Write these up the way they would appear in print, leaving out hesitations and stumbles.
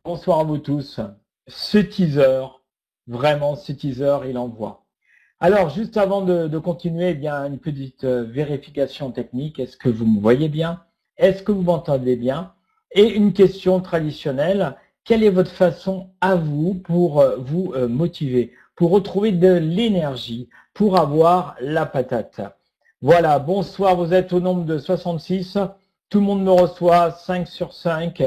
bonsoir à vous tous. Ce teaser, vraiment ce teaser, il envoie. Alors, juste avant de continuer, eh bien, une petite vérification technique. Est-ce que vous me voyez bien? Est-ce que vous m'entendez bien? Et une question traditionnelle, quelle est votre façon à vous pour vous motiver, pour retrouver de l'énergie, pour avoir la patate? Voilà, bonsoir, vous êtes au nombre de 66. Tout le monde me reçoit, 5 sur 5.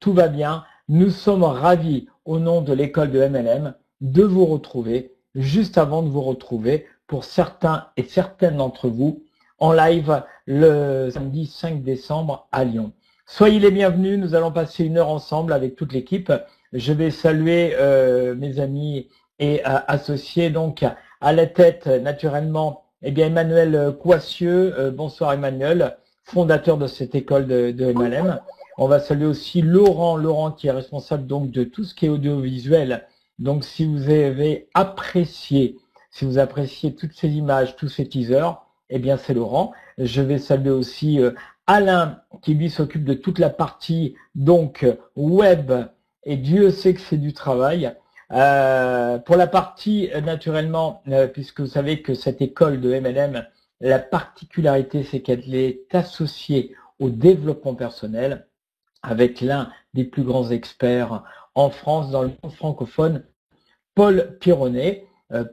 Tout va bien. Nous sommes ravis, au nom de l'école de MLM, de vous retrouver juste avant de vous retrouver pour certains et certaines d'entre vous en live le samedi 5 décembre à Lyon. Soyez les bienvenus, nous allons passer une heure ensemble avec toute l'équipe. Je vais saluer mes amis et associés, donc à la tête naturellement, eh bien Emmanuel Coissieux. Bonsoir Emmanuel, fondateur de cette école de MLM. On va saluer aussi Laurent qui est responsable donc de tout ce qui est audiovisuel. Donc si vous avez apprécié, si vous appréciez toutes ces images, tous ces teasers, eh bien c'est Laurent. Je vais saluer aussi Alain qui lui s'occupe de toute la partie donc web, et Dieu sait que c'est du travail. Pour la partie naturellement, puisque vous savez que cette école de MLM, la particularité c'est qu'elle est associée au développement personnel avec l'un des plus grands experts en France, dans le monde francophone, Paul Pironnet.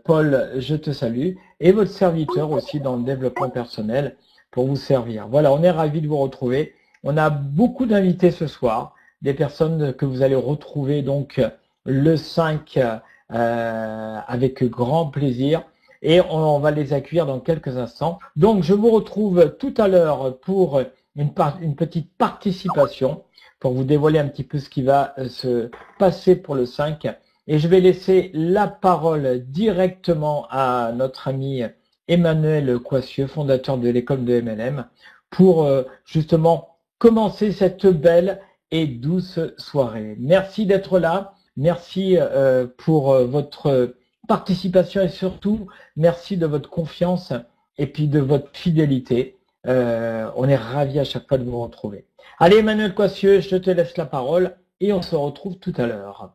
Paul, je te salue, et votre serviteur aussi dans le développement personnel pour vous servir. Voilà, on est ravis de vous retrouver. On a beaucoup d'invités ce soir, des personnes que vous allez retrouver donc le 5 avec grand plaisir, et on va les accueillir dans quelques instants. Donc, je vous retrouve tout à l'heure pour une petite participation, pour vous dévoiler un petit peu ce qui va se passer pour le 5. Et je vais laisser la parole directement à notre ami Emmanuel Coissieux, fondateur de l'école de MLM, pour justement commencer cette belle et douce soirée. Merci d'être là. Merci pour votre participation et surtout, merci de votre confiance et puis de votre fidélité. On est ravis à chaque fois de vous retrouver. Allez Emmanuel Coissieux, je te laisse la parole et on se retrouve tout à l'heure.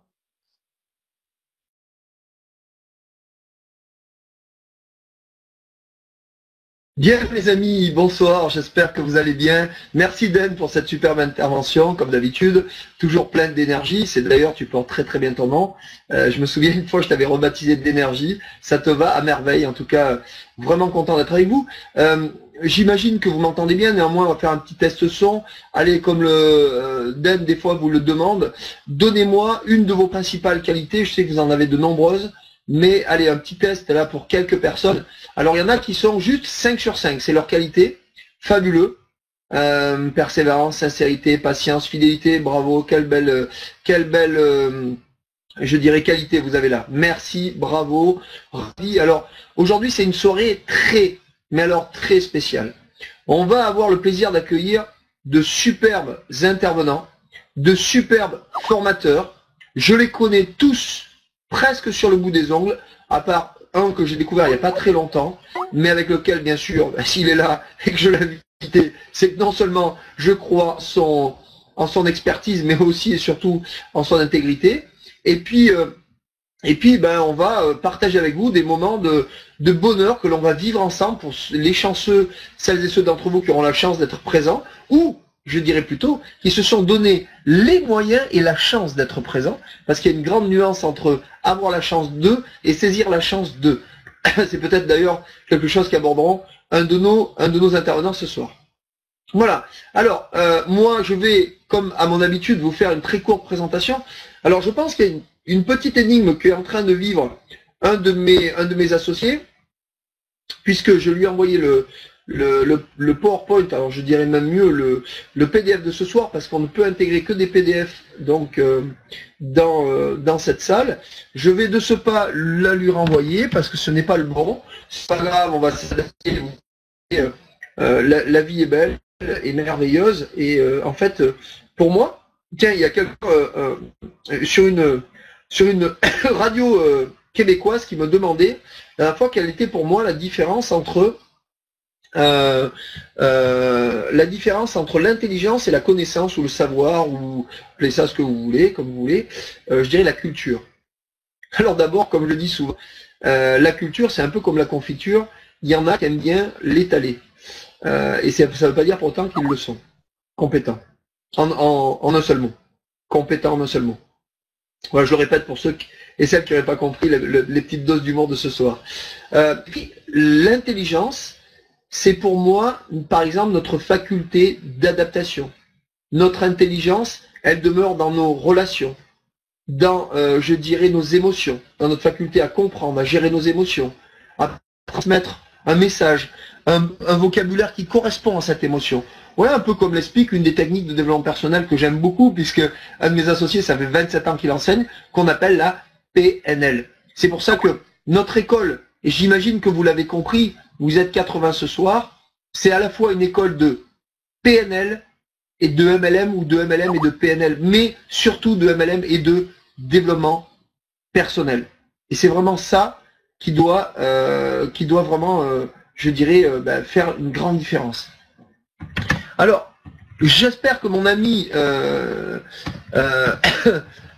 Bien les amis, bonsoir, j'espère que vous allez bien. Merci Dan pour cette superbe intervention, comme d'habitude, toujours pleine d'énergie. C'est d'ailleurs, tu portes très très bien ton nom. Je me souviens une fois, je t'avais rebaptisé d'énergie. Ça te va à merveille, en tout cas, vraiment content d'être avec vous. J'imagine que vous m'entendez bien, néanmoins on va faire un petit test son. Allez, comme le Dan des fois vous le demande, donnez-moi une de vos principales qualités, je sais que vous en avez de nombreuses, mais allez, un petit test là pour quelques personnes. Alors il y en a qui sont juste 5 sur 5, c'est leur qualité, fabuleux. Persévérance, sincérité, patience, fidélité, bravo, quelle belle je dirais qualité vous avez là. Merci, bravo, ravi. Alors aujourd'hui c'est une soirée mais alors très spéciale. On va avoir le plaisir d'accueillir de superbes intervenants, de superbes formateurs. Je les connais tous presque sur le bout des ongles, à part un que j'ai découvert il n'y a pas très longtemps, mais avec lequel, bien sûr, s'il est là et que je l'ai invité, c'est que non seulement je crois en son expertise, mais aussi et surtout en son intégrité. Et puis on va partager avec vous des moments de bonheur que l'on va vivre ensemble pour les chanceux, celles et ceux d'entre vous qui auront la chance d'être présents, ou je dirais plutôt, qui se sont donné les moyens et la chance d'être présents, parce qu'il y a une grande nuance entre avoir la chance de et saisir la chance de. C'est peut-être d'ailleurs quelque chose qu'aborderont un de nos intervenants ce soir. Voilà. Alors, moi, je vais, comme à mon habitude, vous faire une très courte présentation. Alors, je pense qu'il y a une petite énigme qu'est en train de vivre un de mes associés, puisque je lui ai envoyé le PowerPoint, alors je dirais même mieux le PDF de ce soir, parce qu'on ne peut intégrer que des PDF donc dans cette salle. Je vais de ce pas la lui renvoyer parce que ce n'est pas le bon. C'est pas grave, on va s'adapter. La vie est belle et merveilleuse, et en fait pour moi, tiens, il y a quelqu'un sur une radio québécoise qui me demandait la dernière fois quelle était pour moi la différence entre la différence entre l'intelligence et la connaissance ou le savoir, ou appelez ça ce que vous voulez, comme vous voulez, je dirais la culture. Alors d'abord, comme je le dis souvent, la culture c'est un peu comme la confiture, il y en a qui aiment bien l'étaler. Et ça ne veut pas dire pourtant qu'ils le sont. Compétents. En un seul mot. Compétents en un seul mot. Voilà, je le répète pour ceux et celles qui n'auraient pas compris les petites doses d'humour de ce soir. Puis l'intelligence, c'est pour moi, par exemple, notre faculté d'adaptation. Notre intelligence, elle demeure dans nos relations, dans, je dirais, nos émotions, dans notre faculté à comprendre, à gérer nos émotions, à transmettre un message, un vocabulaire qui correspond à cette émotion. Ouais, un peu comme l'explique une des techniques de développement personnel que j'aime beaucoup, puisque un de mes associés, ça fait 27 ans qu'il enseigne, qu'on appelle la PNL. C'est pour ça que notre école, et j'imagine que vous l'avez compris, vous êtes 80 ce soir, c'est à la fois une école de PNL et de MLM, ou de MLM et de PNL, mais surtout de MLM et de développement personnel. Et c'est vraiment ça qui doit vraiment, je dirais, faire une grande différence. Alors, j'espère que mon ami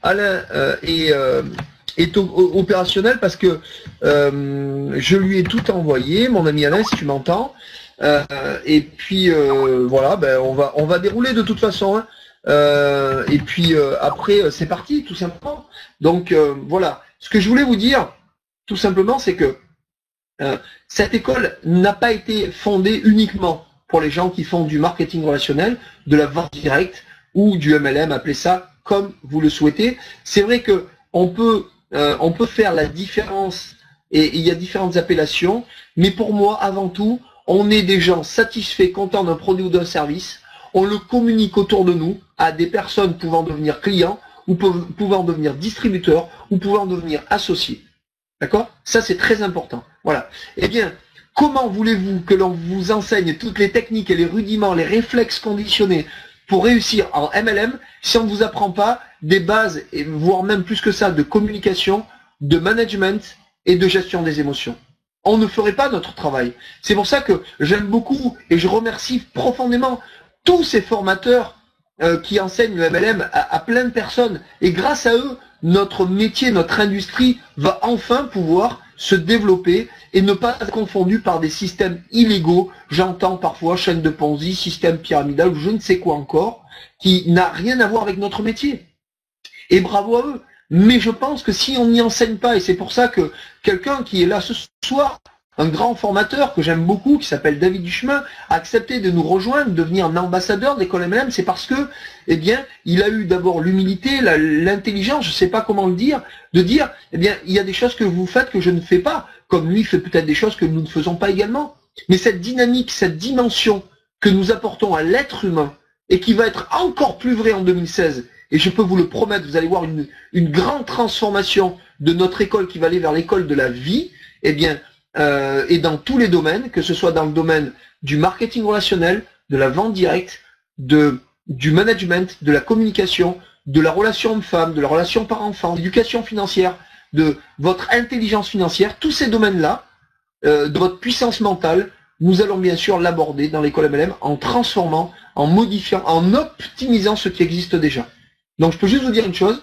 Alain est opérationnel, parce que je lui ai tout envoyé, mon ami Alain, si tu m'entends. Et puis voilà, on va dérouler de toute façon. Hein. Et puis après, c'est parti, tout simplement. Donc voilà, ce que je voulais vous dire, tout simplement, c'est que cette école n'a pas été fondée uniquement pour les gens qui font du marketing relationnel, de la vente directe ou du MLM, appelez ça comme vous le souhaitez. C'est vrai que on peut faire la différence, et il y a différentes appellations, mais pour moi, avant tout, on est des gens satisfaits, contents d'un produit ou d'un service, on le communique autour de nous à des personnes pouvant devenir clients, ou pouvant devenir distributeurs, ou pouvant devenir associés. D'accord? Ça, c'est très important. Voilà. Eh bien, comment voulez-vous que l'on vous enseigne toutes les techniques et les rudiments, les réflexes conditionnés pour réussir en MLM si on ne vous apprend pas des bases, et voire même plus que ça, de communication, de management et de gestion des émotions? On ne ferait pas notre travail. C'est pour ça que j'aime beaucoup et je remercie profondément tous ces formateurs qui enseignent le MLM à plein de personnes. Et grâce à eux, notre métier, notre industrie va enfin pouvoir se développer et ne pas être confondu par des systèmes illégaux. J'entends parfois chaîne de Ponzi, système pyramidal ou je ne sais quoi encore, qui n'a rien à voir avec notre métier. Et bravo à eux. Mais je pense que si on n'y enseigne pas, et c'est pour ça que quelqu'un qui est là ce soir, un grand formateur que j'aime beaucoup, qui s'appelle David Duchemin, a accepté de nous rejoindre, de devenir un ambassadeur d'école MLM, c'est parce que, eh bien, il a eu d'abord l'humilité, l'intelligence, je ne sais pas comment le dire, de dire, eh bien, il y a des choses que vous faites que je ne fais pas, comme lui fait peut-être des choses que nous ne faisons pas également. Mais cette dynamique, cette dimension que nous apportons à l'être humain, et qui va être encore plus vrai en 2016, et je peux vous le promettre, vous allez voir une grande transformation de notre école qui va aller vers l'école de la vie, eh bien, et dans tous les domaines, que ce soit dans le domaine du marketing relationnel, de la vente directe, du management, de la communication, de la relation homme-femme, de la relation parent-enfant, d'éducation financière, de votre intelligence financière, tous ces domaines-là, de votre puissance mentale, nous allons bien sûr l'aborder dans l'école MLM en transformant, en modifiant, en optimisant ce qui existe déjà. Donc je peux juste vous dire une chose,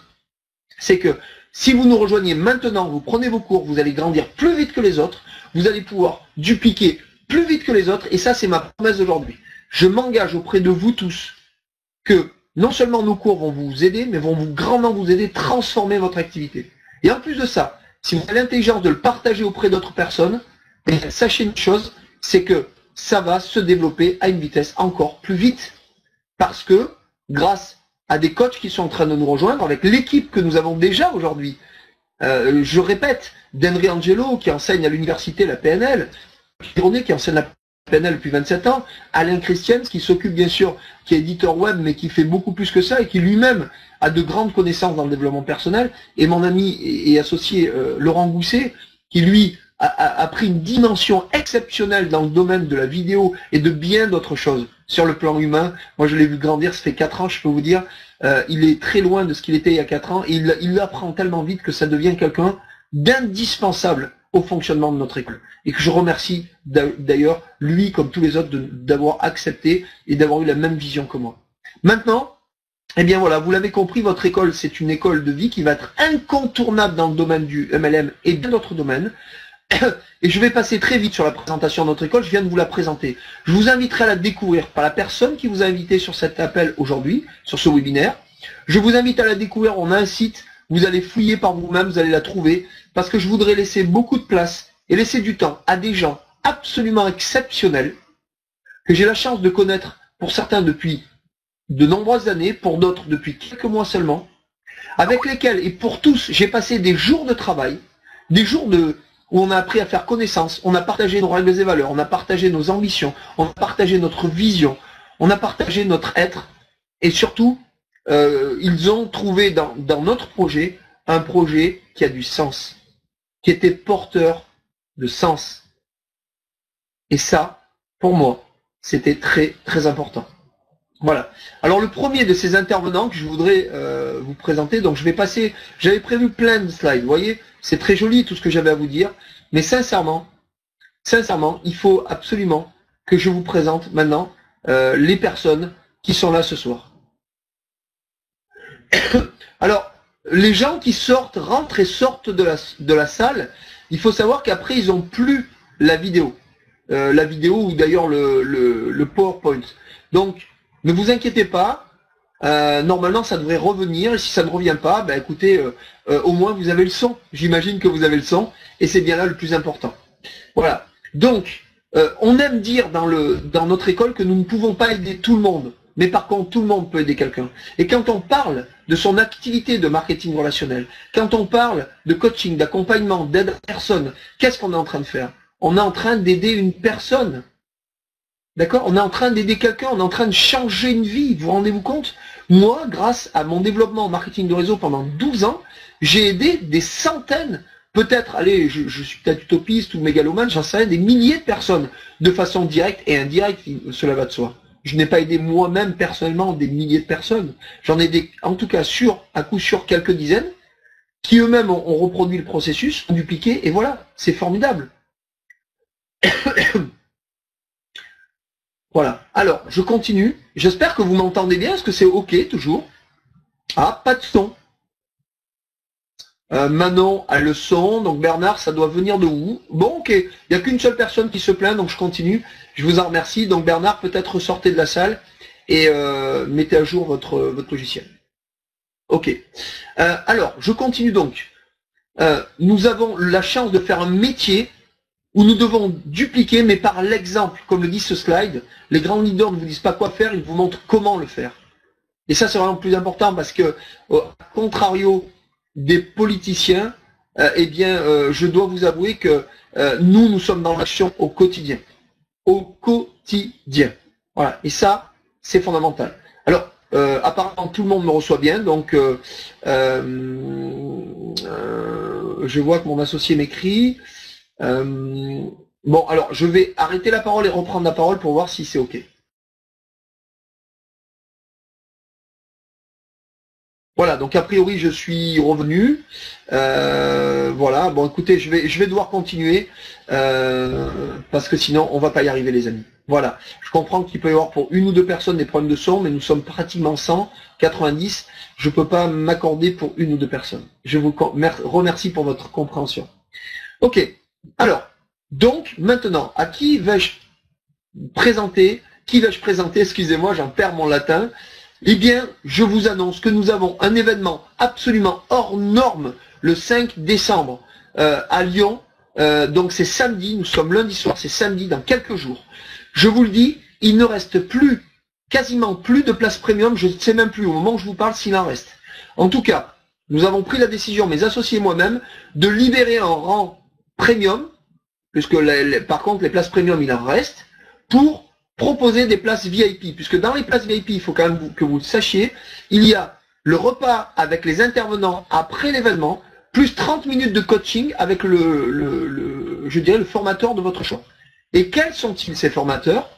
c'est que si vous nous rejoignez maintenant, vous prenez vos cours, vous allez grandir plus vite que les autres, vous allez pouvoir dupliquer plus vite que les autres, et ça c'est ma promesse d'aujourd'hui. Je m'engage auprès de vous tous que non seulement nos cours vont vous aider, mais vont grandement vous aider à transformer votre activité. Et en plus de ça, si vous avez l'intelligence de le partager auprès d'autres personnes, sachez une chose, c'est que ça va se développer à une vitesse encore plus vite. Parce que, grâce à des coachs qui sont en train de nous rejoindre, avec l'équipe que nous avons déjà aujourd'hui, je répète, d'Henry Angelo qui enseigne à l'université la PNL, René qui enseigne la PNL depuis 27 ans, Alain Christians qui s'occupe bien sûr, qui est éditeur web mais qui fait beaucoup plus que ça et qui lui-même a de grandes connaissances dans le développement personnel, et mon ami et associé Laurent Gousset qui lui a pris une dimension exceptionnelle dans le domaine de la vidéo et de bien d'autres choses sur le plan humain. Moi je l'ai vu grandir, ça fait 4 ans, je peux vous dire, il est très loin de ce qu'il était il y a 4 ans, et il apprend tellement vite que ça devient quelqu'un d'indispensable au fonctionnement de notre école. Et que je remercie d'ailleurs, lui comme tous les autres, d'avoir accepté et d'avoir eu la même vision que moi. Maintenant, eh bien voilà, vous l'avez compris, votre école, c'est une école de vie qui va être incontournable dans le domaine du MLM et bien d'autres domaines. Et je vais passer très vite sur la présentation de notre école, je viens de vous la présenter. Je vous inviterai à la découvrir par la personne qui vous a invité sur cet appel aujourd'hui, sur ce webinaire. Je vous invite à la découvrir, on a un site, vous allez fouiller par vous-même, vous allez la trouver, parce que je voudrais laisser beaucoup de place et laisser du temps à des gens absolument exceptionnels, que j'ai la chance de connaître pour certains depuis de nombreuses années, pour d'autres depuis quelques mois seulement, avec lesquels, et pour tous, j'ai passé des jours de travail, des jours où on a appris à faire connaissance, on a partagé nos règles et valeurs, on a partagé nos ambitions, on a partagé notre vision, on a partagé notre être, et surtout, ils ont trouvé dans notre projet un projet qui a du sens, qui était porteur de sens. Et ça, pour moi, c'était très très important. Voilà. Alors le premier de ces intervenants que je voudrais vous présenter, donc je vais passer, j'avais prévu plein de slides, vous voyez, c'est très joli tout ce que j'avais à vous dire, mais sincèrement, il faut absolument que je vous présente maintenant les personnes qui sont là ce soir. Alors, les gens qui rentrent et sortent de la salle, il faut savoir qu'après ils n'ont plus la vidéo ou d'ailleurs le PowerPoint. Donc, ne vous inquiétez pas, normalement ça devrait revenir, et si ça ne revient pas, ben écoutez, au moins vous avez le son, j'imagine que vous avez le son, et c'est bien là le plus important. Voilà, donc, on aime dire dans notre école que nous ne pouvons pas aider tout le monde, mais par contre tout le monde peut aider quelqu'un. Et quand on parle de son activité de marketing relationnel, quand on parle de coaching, d'accompagnement, d'aide à personne, qu'est-ce qu'on est en train de faire? On est en train d'aider une personne. D'accord? On est en train d'aider quelqu'un, on est en train de changer une vie, vous vous rendez-vous compte? Moi, grâce à mon développement en marketing de réseau pendant 12 ans, j'ai aidé des centaines, peut-être, allez, je suis peut-être utopiste ou mégalomane, j'en sais rien, des milliers de personnes, de façon directe et indirecte, cela va de soi. Je n'ai pas aidé moi-même personnellement des milliers de personnes. J'en ai aidé, en tout cas, à coup sûr, quelques dizaines, qui eux-mêmes ont reproduit le processus, ont dupliqué, et voilà, c'est formidable. Voilà. Alors, je continue. J'espère que vous m'entendez bien. Est-ce que c'est OK toujours? Ah, pas de son. Manon a le son. Donc Bernard, ça doit venir de où? Bon, OK. Il n'y a qu'une seule personne qui se plaint, donc je continue. Je vous en remercie. Donc Bernard, peut-être sortez de la salle et mettez à jour votre logiciel. OK. Alors, je continue donc. Nous avons la chance de faire un métier où nous devons dupliquer, mais par l'exemple, comme le dit ce slide. Les grands leaders ne vous disent pas quoi faire, ils vous montrent comment le faire. Et ça, c'est vraiment le plus important parce que, à contrario des politiciens, eh bien, je dois vous avouer que nous sommes dans l'action au quotidien. Au quotidien. Voilà. Et ça, c'est fondamental. Alors, apparemment, tout le monde me reçoit bien, donc je vois que mon associé m'écrit. Bon, alors je vais arrêter la parole et reprendre la parole pour voir si c'est OK. Voilà, donc a priori je suis revenu. Voilà, bon écoutez, je vais devoir continuer parce que sinon on va pas y arriver les amis. Voilà, je comprends qu'il peut y avoir pour une ou deux personnes des problèmes de son, mais nous sommes pratiquement 100, 90. Je peux pas m'accorder pour une ou deux personnes. Je vous remercie pour votre compréhension. OK. Alors, donc, maintenant, à qui vais-je présenter? Excusez-moi, j'en perds mon latin. Eh bien, je vous annonce que nous avons un événement absolument hors norme le 5 décembre à Lyon. Donc, c'est samedi, nous sommes lundi soir, c'est samedi dans quelques jours. Je vous le dis, il ne reste quasiment plus de places premium, je ne sais même plus au moment où je vous parle s'il en reste. En tout cas, nous avons pris la décision, mes associés et moi-même, de libérer un rang premium, puisque par contre les places premium il en reste, pour proposer des places VIP, puisque dans les places VIP, il faut quand même que vous le sachiez, il y a le repas avec les intervenants après l'événement, plus 30 minutes de coaching avec je dirais le formateur de votre choix. Et quels sont-ils ces formateurs?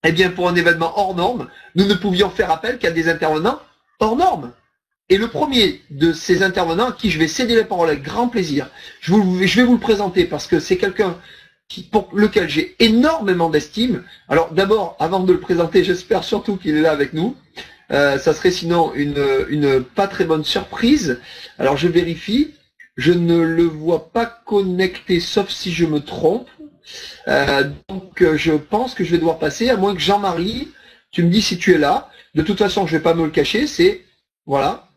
Eh bien pour un événement hors norme, nous ne pouvions faire appel qu'à des intervenants hors norme. Et le premier de ces intervenants à qui je vais céder la parole avec grand plaisir, je vais vous le présenter parce que c'est quelqu'un pour lequel j'ai énormément d'estime. Alors d'abord, avant de le présenter, j'espère surtout qu'il est là avec nous. Ça serait sinon une pas très bonne surprise. Alors je vérifie. Je ne le vois pas connecté, sauf si je me trompe. Donc je pense que je vais devoir passer, à moins que Jean-Marie, tu me dis si tu es là. De toute façon, je vais pas me le cacher, c'est, voilà,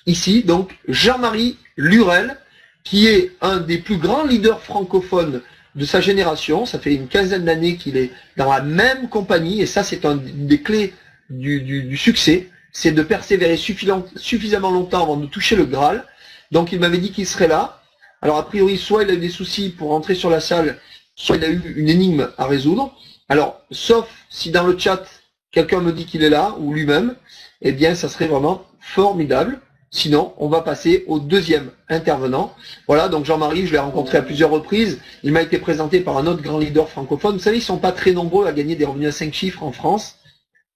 ici, donc Jean-Marie Lurel, qui est un des plus grands leaders francophones de sa génération. Ça fait une quinzaine d'années qu'il est dans la même compagnie, et ça c'est une des clés du succès, c'est de persévérer suffisamment longtemps avant de toucher le Graal. Donc il m'avait dit qu'il serait là. Alors a priori, soit il a eu des soucis pour entrer sur la salle, soit il a eu une énigme à résoudre. Alors, sauf si dans le chat, quelqu'un me dit qu'il est là, ou lui-même, eh bien ça serait vraiment formidable. Sinon, on va passer au deuxième intervenant. Voilà, donc Jean-Marie, je l'ai rencontré à plusieurs reprises. Il m'a été présenté par un autre grand leader francophone. Vous savez, ils ne sont pas très nombreux à gagner des revenus à 5 chiffres en France.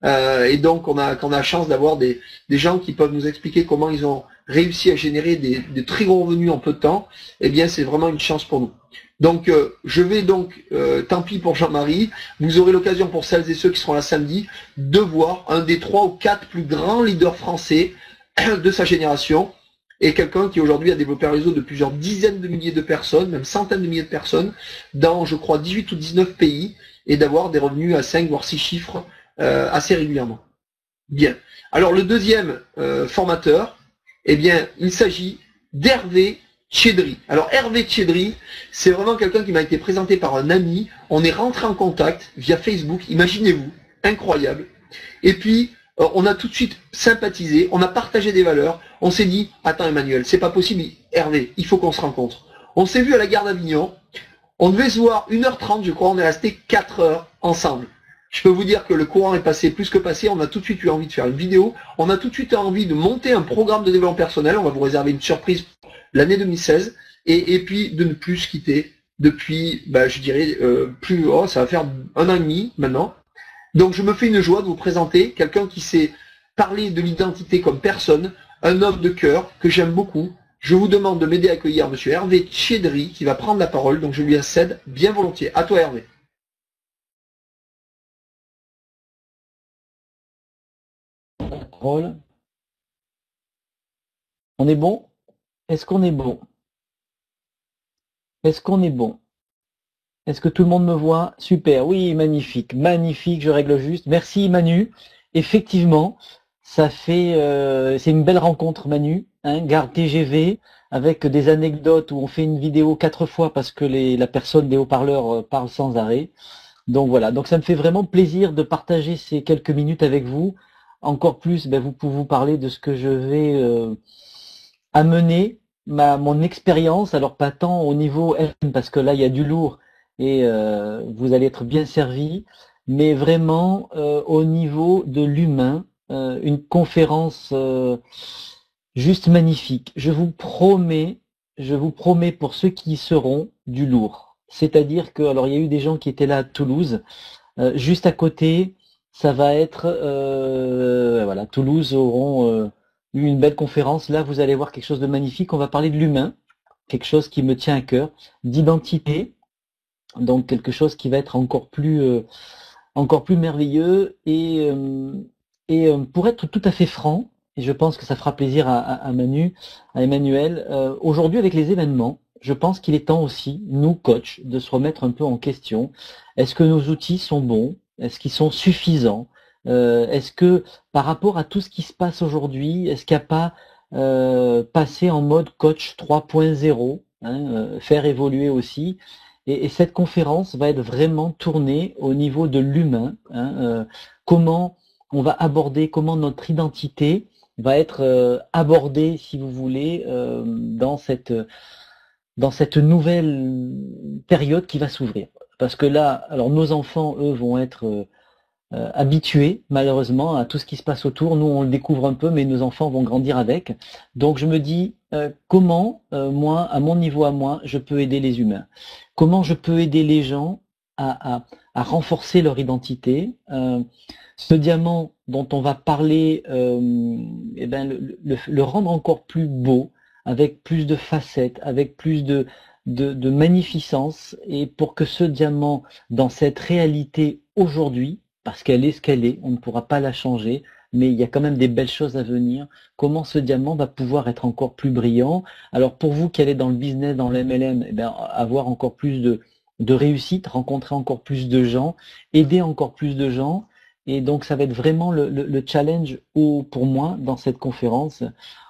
Et donc, on a la chance d'avoir des gens qui peuvent nous expliquer comment ils ont réussi à générer des très gros revenus en peu de temps. Eh bien, c'est vraiment une chance pour nous. Donc, je vais donc, tant pis pour Jean-Marie, vous aurez l'occasion pour celles et ceux qui seront là samedi, de voir un des 3 ou 4 plus grands leaders français de sa génération, et quelqu'un qui aujourd'hui a développé un réseau de plusieurs dizaines de milliers de personnes, même centaines de milliers de personnes, dans, je crois, 18 ou 19 pays, et d'avoir des revenus à 5 voire 6 chiffres assez régulièrement. Bien. Alors le deuxième formateur, eh bien, il s'agit d'Hervé Tchedri. Alors Hervé Tchedri, c'est vraiment quelqu'un qui m'a été présenté par un ami. On est rentré en contact via Facebook, imaginez-vous, incroyable. Et puis, on a tout de suite sympathisé, on a partagé des valeurs, on s'est dit, attends Emmanuel, c'est pas possible, Hervé, il faut qu'on se rencontre. On s'est vu à la gare d'Avignon, on devait se voir 1h30, je crois, on est resté 4 heures ensemble. Je peux vous dire que le courant est passé plus que passé, on a tout de suite eu envie de faire une vidéo, on a tout de suite eu envie de monter un programme de développement personnel, on va vous réserver une surprise l'année 2016, et puis de ne plus se quitter depuis, je dirais, ça va faire 1 an et demi maintenant. Donc je me fais une joie de vous présenter quelqu'un qui sait parler de l'identité comme personne, un homme de cœur que j'aime beaucoup. Je vous demande de m'aider à accueillir monsieur Hervé Tchedri qui va prendre la parole, donc je lui cède bien volontiers. À toi Hervé. On est bon? Est-ce qu'on est bon? Est-ce qu'on est bon? Est-ce que tout le monde me voit? Super, oui, magnifique, magnifique, je règle juste. Merci Manu. Effectivement, ça fait, c'est une belle rencontre Manu, hein, gare TGV, avec des anecdotes où on fait une vidéo 4 fois parce que la personne des haut-parleurs parle sans arrêt. Donc voilà, donc ça me fait vraiment plaisir de partager ces quelques minutes avec vous. Encore plus, vous pouvez vous parler de ce que je vais amener, mon expérience, alors pas tant au niveau FM, parce que là il y a du lourd et vous allez être bien servi, mais vraiment au niveau de l'humain, une conférence juste magnifique. Je vous promets pour ceux qui y seront, du lourd. C'est-à-dire que, alors il y a eu des gens qui étaient là à Toulouse, juste à côté, ça va être, voilà, Toulouse auront eu une belle conférence. Là, vous allez voir quelque chose de magnifique. On va parler de l'humain, quelque chose qui me tient à cœur, d'identité, donc quelque chose qui va être encore plus merveilleux. Et pour être tout à fait franc, et je pense que ça fera plaisir à Manu, à Emmanuel, aujourd'hui avec les événements, je pense qu'il est temps aussi, nous coachs, de se remettre un peu en question. Est-ce que nos outils sont bons? Est-ce qu'ils sont suffisants? Est-ce que par rapport à tout ce qui se passe aujourd'hui, est-ce qu'il n'y a pas passé en mode coach 3.0, faire évoluer aussi? Et cette conférence va être vraiment tournée au niveau de l'humain, comment on va aborder, comment notre identité va être abordée, si vous voulez, dans cette nouvelle période qui va s'ouvrir. Parce que là, alors nos enfants, eux, vont être habitués, malheureusement, à tout ce qui se passe autour. Nous, on le découvre un peu, mais nos enfants vont grandir avec. Donc, je me dis, comment, moi, à mon niveau à moi, je peux aider les humains? Comment je peux aider les gens à renforcer leur identité. Ce diamant dont on va parler, eh ben, le rendre encore plus beau, avec plus de facettes, avec plus de magnificence, et pour que ce diamant, dans cette réalité aujourd'hui, parce qu'elle est ce qu'elle est, on ne pourra pas la changer, mais il y a quand même des belles choses à venir, comment ce diamant va pouvoir être encore plus brillant. Alors pour vous qui allez dans le business, dans l'MLM, eh bien, avoir encore plus de réussite, rencontrer encore plus de gens, aider encore plus de gens, et donc ça va être vraiment le challenge pour moi dans cette conférence.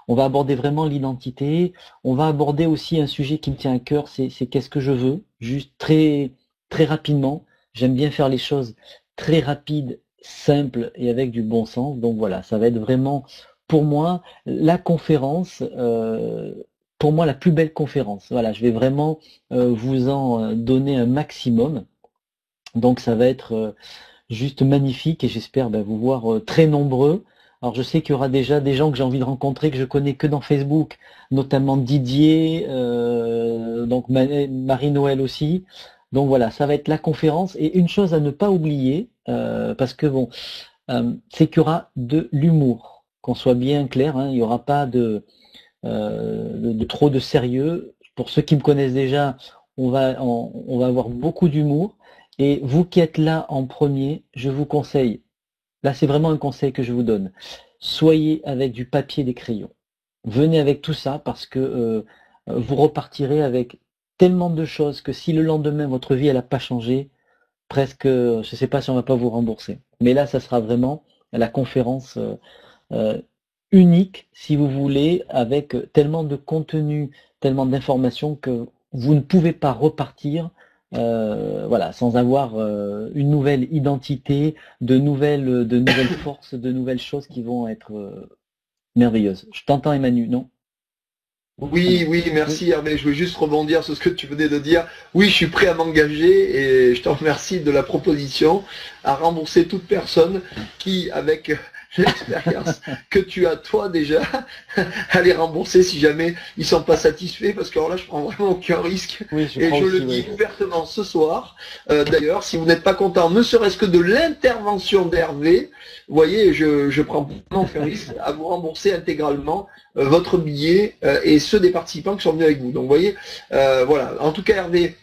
On va aborder vraiment l'identité, on va aborder aussi un sujet qui me tient à cœur, c'est qu'est-ce que je veux, juste très très rapidement. J'aime bien faire les choses très rapides, simples et avec du bon sens. Donc voilà, ça va être vraiment pour moi la conférence, pour moi la plus belle conférence. Voilà, je vais vraiment vous en donner un maximum. Donc ça va être juste magnifique et j'espère vous voir très nombreux. Alors je sais qu'il y aura déjà des gens que j'ai envie de rencontrer, que je connais que dans Facebook, notamment Didier, donc Marie-Noël aussi. Donc voilà, ça va être la conférence. Et une chose à ne pas oublier, parce que bon, c'est qu'il y aura de l'humour, qu'on soit bien clair, hein, il n'y aura pas de trop de sérieux. Pour ceux qui me connaissent déjà, on va avoir beaucoup d'humour. Et vous qui êtes là en premier, je vous conseille, là c'est vraiment un conseil que je vous donne, soyez avec du papier et des crayons. Venez avec tout ça parce que vous repartirez avec tellement de choses que si le lendemain votre vie elle n'a pas changé, presque, je ne sais pas si on va pas vous rembourser. Mais là, ça sera vraiment la conférence unique, si vous voulez, avec tellement de contenu, tellement d'informations que vous ne pouvez pas repartir voilà, sans avoir une nouvelle identité, de nouvelles forces, de nouvelles choses qui vont être merveilleuses. Je t'entends, Emmanuel, non? Oui, oui, merci Hervé. Je veux juste rebondir sur ce que tu venais de dire. Oui, je suis prêt à m'engager et je te remercie de la proposition à rembourser toute personne qui, avec l'expérience que tu as toi déjà, à les rembourser si jamais ils sont pas satisfaits, parce que alors là je prends vraiment aucun risque. Oui, et je le dis ouvertement ce soir. D'ailleurs, si vous n'êtes pas content, ne serait-ce que de l'intervention d'Hervé, vous voyez, je prends vraiment aucun risque à vous rembourser intégralement votre billet et ceux des participants qui sont venus avec vous. Donc vous voyez, voilà. En tout cas Hervé,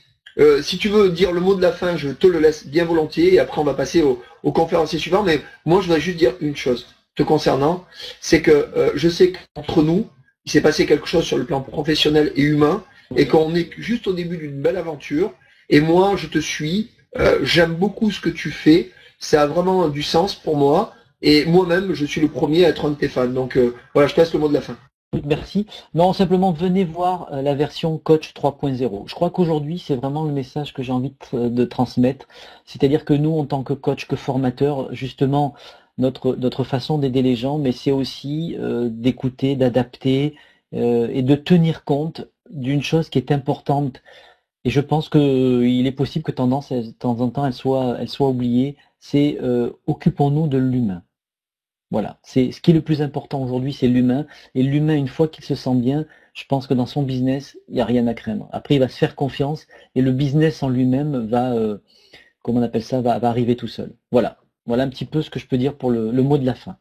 si tu veux dire le mot de la fin, je te le laisse bien volontiers et après on va passer au conférencier suivant. Mais moi je voudrais juste dire une chose te concernant, c'est que je sais qu'entre nous, il s'est passé quelque chose sur le plan professionnel et humain et qu'on est juste au début d'une belle aventure. Et moi je te suis, j'aime beaucoup ce que tu fais, ça a vraiment du sens pour moi et moi-même je suis le premier à être un de tes fans. Donc voilà, je te laisse le mot de la fin. Merci. Non, simplement venez voir la version coach 3.0. Je crois qu'aujourd'hui, c'est vraiment le message que j'ai envie de transmettre. C'est-à-dire que nous, en tant que coach, que formateur, justement, notre façon d'aider les gens, mais c'est aussi d'écouter, d'adapter et de tenir compte d'une chose qui est importante. Et je pense qu'il est possible que de temps en temps, elle soit oubliée. C'est occupons-nous de l'humain. Voilà, c'est ce qui est le plus important aujourd'hui, c'est l'humain. Et l'humain, une fois qu'il se sent bien, je pense que dans son business, il n'y a rien à craindre. Après, il va se faire confiance et le business en lui-même va, comment on appelle ça, va arriver tout seul. Voilà, voilà un petit peu ce que je peux dire pour le mot de la fin.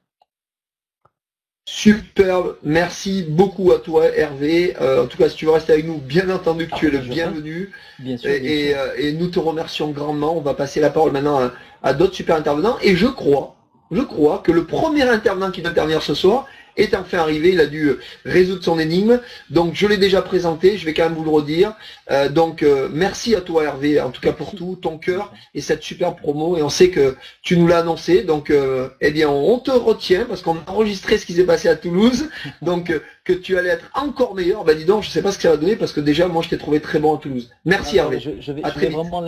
Superbe, merci beaucoup à toi Hervé. En tout cas, si tu veux rester avec nous, bien entendu que tu es le bienvenu. Bien sûr, et nous te remercions grandement. On va passer la parole maintenant à d'autres super intervenants. Et je crois que le premier intervenant qui va intervenir ce soir est enfin arrivé. Il a dû résoudre son énigme. Donc je l'ai déjà présenté, je vais quand même vous le redire. Donc merci à toi Hervé, en tout cas pour tout, ton cœur et cette super promo. Et on sait que tu nous l'as annoncé. Donc eh bien on te retient parce qu'on a enregistré ce qui s'est passé à Toulouse. Donc que tu allais être encore meilleur. Ben dis donc, je sais pas ce que ça va donner parce que déjà moi je t'ai trouvé très bon à Toulouse. Merci Hervé. Je vais vraiment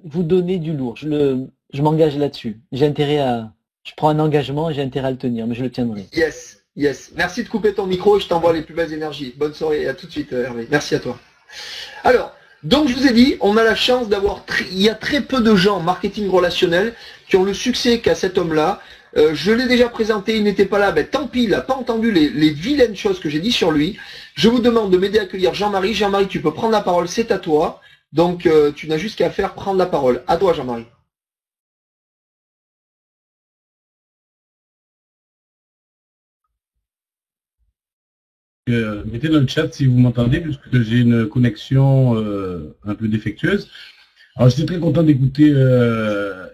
vous donner du lourd. Je m'engage là-dessus. J'ai intérêt à... Je prends un engagement et j'ai intérêt à le tenir, mais je le tiendrai. Yes, yes. Merci de couper ton micro et je t'envoie les plus belles énergies. Bonne soirée et à tout de suite Hervé. Merci à toi. Alors, donc je vous ai dit, on a la chance d'avoir... Il y a très peu de gens en marketing relationnel qui ont le succès qu'a cet homme-là. Je l'ai déjà présenté, il n'était pas là, ben tant pis, il n'a pas entendu les vilaines choses que j'ai dit sur lui. Je vous demande de m'aider à accueillir Jean-Marie. Jean-Marie, tu peux prendre la parole, c'est à toi. Donc, tu n'as juste qu'à faire prendre la parole. À toi, Jean-Marie. Mettez dans le chat si vous m'entendez, puisque j'ai une connexion un peu défectueuse. Alors, j'étais très content d'écouter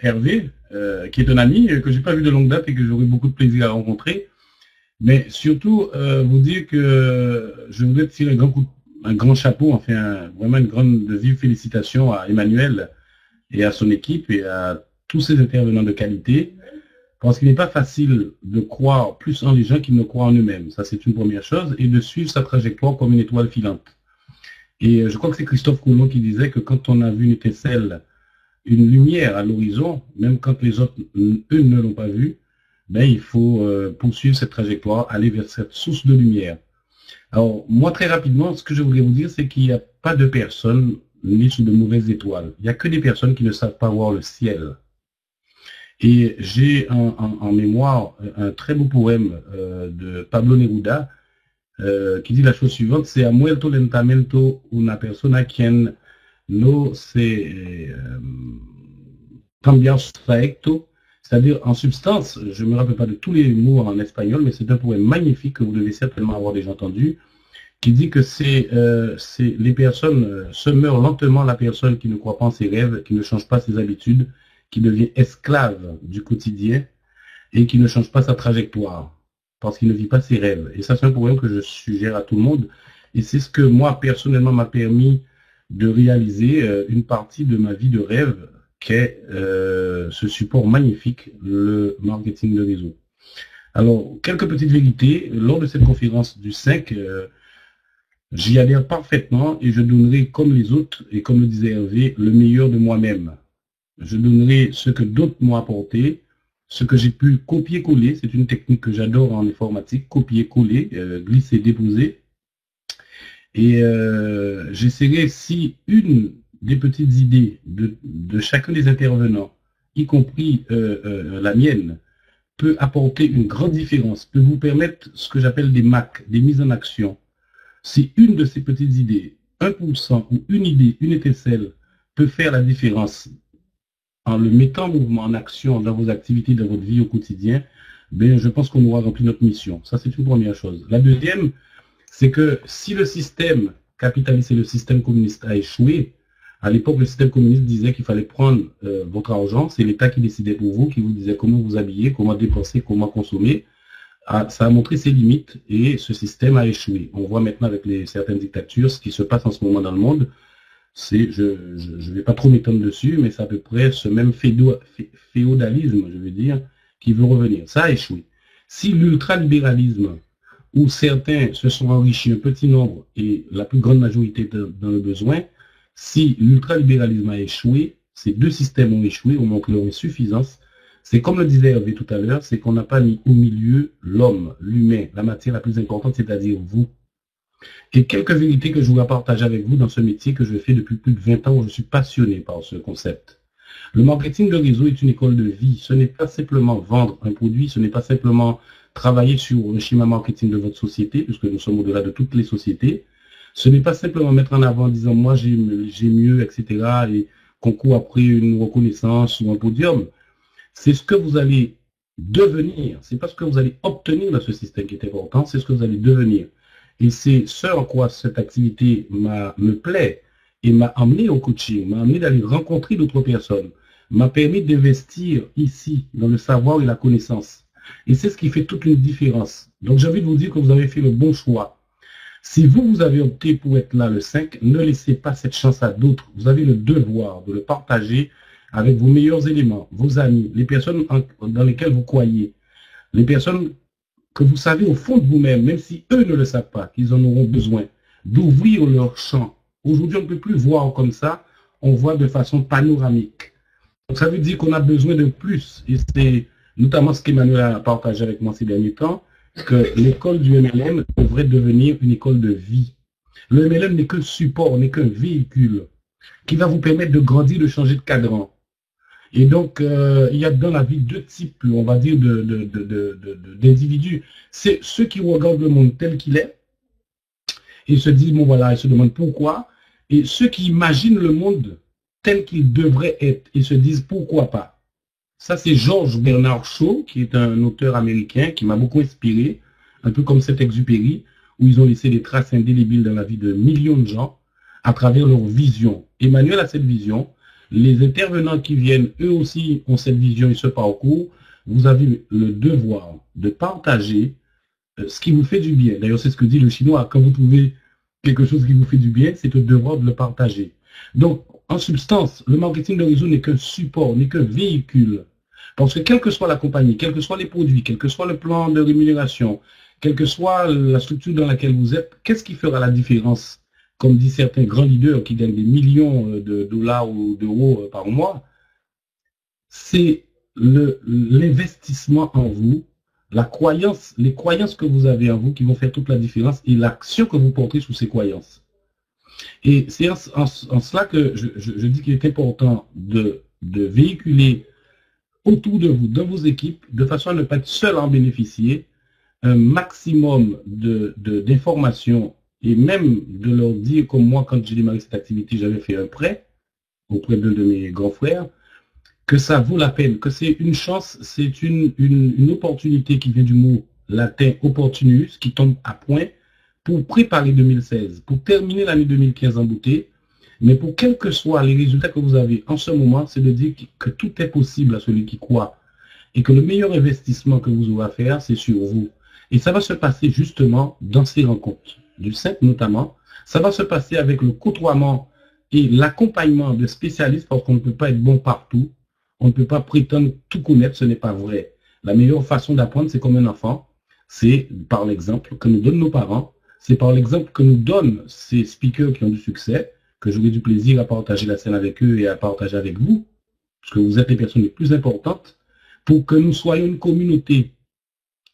Hervé, qui est un ami que j'ai pas vu de longue date et que j'aurai beaucoup de plaisir à rencontrer. Mais surtout, vous dire que je voudrais tirer un grand chapeau, enfin, vraiment une grande vive félicitation à Emmanuel et à son équipe et à tous ces intervenants de qualité. Parce qu'il n'est pas facile de croire plus en les gens qu'ils ne croient en eux-mêmes. Ça, c'est une première chose. Et de suivre sa trajectoire comme une étoile filante. Et je crois que c'est Christophe Colomb qui disait que quand on a vu une étincelle, une lumière à l'horizon, même quand les autres, eux, ne l'ont pas vue, ben, il faut poursuivre cette trajectoire, aller vers cette source de lumière. Alors, moi, très rapidement, ce que je voudrais vous dire, c'est qu'il n'y a pas de personnes nées sous de mauvaises étoiles. Il n'y a que des personnes qui ne savent pas voir le ciel. Et j'ai en mémoire un très beau poème de Pablo Neruda qui dit la chose suivante, c'est "Ha muerto lentamente una persona quien no se cambiar su trayecto", c'est-à-dire en substance, je ne me rappelle pas de tous les mots en espagnol, mais c'est un poème magnifique que vous devez certainement avoir déjà entendu, qui dit que c'est les personnes se meurt lentement la personne qui ne croit pas en ses rêves, qui ne change pas ses habitudes, qui devient esclave du quotidien et qui ne change pas sa trajectoire parce qu'il ne vit pas ses rêves. Et ça, c'est un poème que je suggère à tout le monde. Et c'est ce que moi, personnellement, m'a permis de réaliser une partie de ma vie de rêve qu'est ce support magnifique, le marketing de réseau. Alors, quelques petites vérités. Lors de cette conférence du 5, j'y adhère parfaitement et je donnerai, comme les autres, et comme le disait Hervé, le meilleur de moi-même. Je donnerai ce que d'autres m'ont apporté, ce que j'ai pu copier-coller. C'est une technique que j'adore en informatique, copier-coller, glisser, déposer. Et j'essaierai, si une des petites idées de chacun des intervenants, y compris la mienne, peut apporter une grande différence, peut vous permettre ce que j'appelle des MAC, des mises en action. Si une de ces petites idées, 1% ou une idée, une étincelle, peut faire la différence en le mettant en mouvement, en action dans vos activités, dans votre vie au quotidien, ben, je pense qu'on aura rempli notre mission. Ça, c'est une première chose. La deuxième, c'est que si le système capitaliste et le système communiste a échoué, à l'époque, le système communiste disait qu'il fallait prendre votre argent, c'est l'État qui décidait pour vous, qui vous disait comment vous habiller, comment dépenser, comment consommer. Ça a montré ses limites et ce système a échoué. On voit maintenant avec certaines dictatures ce qui se passe en ce moment dans le monde. Je vais pas trop m'étendre dessus, mais c'est à peu près ce même féodalisme, je veux dire, qui veut revenir. Ça a échoué. Si l'ultralibéralisme, où certains se sont enrichis, un petit nombre, et la plus grande majorité dans le besoin, si l'ultralibéralisme a échoué, ces deux systèmes ont échoué, ont montré leur insuffisance. C'est comme le disait Hervé tout à l'heure, c'est qu'on n'a pas mis au milieu l'homme, l'humain, la matière la plus importante, c'est-à-dire vous. Et quelques vérités que je voudrais partager avec vous dans ce métier que je fais depuis plus de 20 ans où je suis passionné par ce concept. Le marketing de réseau est une école de vie. Ce n'est pas simplement vendre un produit, ce n'est pas simplement travailler sur le schéma marketing de votre société, puisque nous sommes au-delà de toutes les sociétés. Ce n'est pas simplement mettre en avant en disant moi j'ai mieux, etc. et qu'on court après une reconnaissance ou un podium. C'est ce que vous allez devenir. C'est pas ce que vous allez obtenir dans ce système qui est important, c'est ce que vous allez devenir. Et c'est ce en quoi cette activité me plaît et m'a amené au coaching, m'a amené d'aller rencontrer d'autres personnes, m'a permis d'investir ici dans le savoir et la connaissance. Et c'est ce qui fait toute une différence. Donc j'ai envie de vous dire que vous avez fait le bon choix. Si vous avez opté pour être là le 5, ne laissez pas cette chance à d'autres. Vous avez le devoir de le partager avec vos meilleurs éléments, vos amis, les personnes dans lesquelles vous croyez, les personnes que vous savez au fond de vous-même, même si eux ne le savent pas, qu'ils en auront besoin, d'ouvrir leur champ. Aujourd'hui, on ne peut plus voir comme ça, on voit de façon panoramique. Donc, ça veut dire qu'on a besoin de plus. Et c'est notamment ce qu'Emmanuel a partagé avec moi ces derniers temps, que l'école du MLM devrait devenir une école de vie. Le MLM n'est qu'un support, n'est qu'un véhicule qui va vous permettre de grandir, de changer de cadran. Et donc, il y a dans la vie deux types, on va dire, d'individus. C'est ceux qui regardent le monde tel qu'il est et se disent, bon voilà, ils se demandent pourquoi. et ceux qui imaginent le monde tel qu'il devrait être et se disent pourquoi pas. Ça, c'est George Bernard Shaw, qui est un auteur américain qui m'a beaucoup inspiré, un peu comme Saint-Exupéry, où ils ont laissé des traces indélébiles dans la vie de millions de gens à travers leur vision. Emmanuel a cette vision. Les intervenants qui viennent, eux aussi, ont cette vision et ce parcours. Vous avez le devoir de partager ce qui vous fait du bien. D'ailleurs, c'est ce que dit le Chinois. Quand vous trouvez quelque chose qui vous fait du bien, c'est le devoir de le partager. Donc, en substance, le marketing de réseau n'est qu'un support, n'est qu'un véhicule. Parce que quelle que soit la compagnie, quels que soient les produits, quel que soit le plan de rémunération, quelle que soit la structure dans laquelle vous êtes, qu'est-ce qui fera la différence? Comme disent certains grands leaders qui gagnent des millions de dollars ou d'euros par mois, c'est l'investissement en vous, la croyance, les croyances que vous avez en vous qui vont faire toute la différence et l'action que vous portez sous ces croyances. Et c'est en cela que je dis qu'il est important de véhiculer autour de vous, dans vos équipes, de façon à ne pas être seul à en bénéficier, un maximum d'informations et même de leur dire, comme moi, quand j'ai démarré cette activité, j'avais fait un prêt auprès d'un de mes grands frères, que ça vaut la peine, que c'est une chance, c'est une opportunité qui vient du mot latin opportunus, qui tombe à point pour préparer 2016, pour terminer l'année 2015 en beauté, mais pour quels que soient les résultats que vous avez en ce moment, c'est de dire que tout est possible à celui qui croit et que le meilleur investissement que vous aurez à faire, c'est sur vous. Et ça va se passer justement dans ces rencontres, du 5 notamment. Ça va se passer avec le côtoiement et l'accompagnement de spécialistes, parce qu'on ne peut pas être bon partout. On ne peut pas prétendre tout connaître, ce n'est pas vrai. La meilleure façon d'apprendre, c'est comme un enfant. C'est par l'exemple que nous donnent nos parents. C'est par l'exemple que nous donnent ces speakers qui ont du succès, que j'aurai du plaisir à partager la scène avec eux et à partager avec vous, parce que vous êtes les personnes les plus importantes, pour que nous soyons une communauté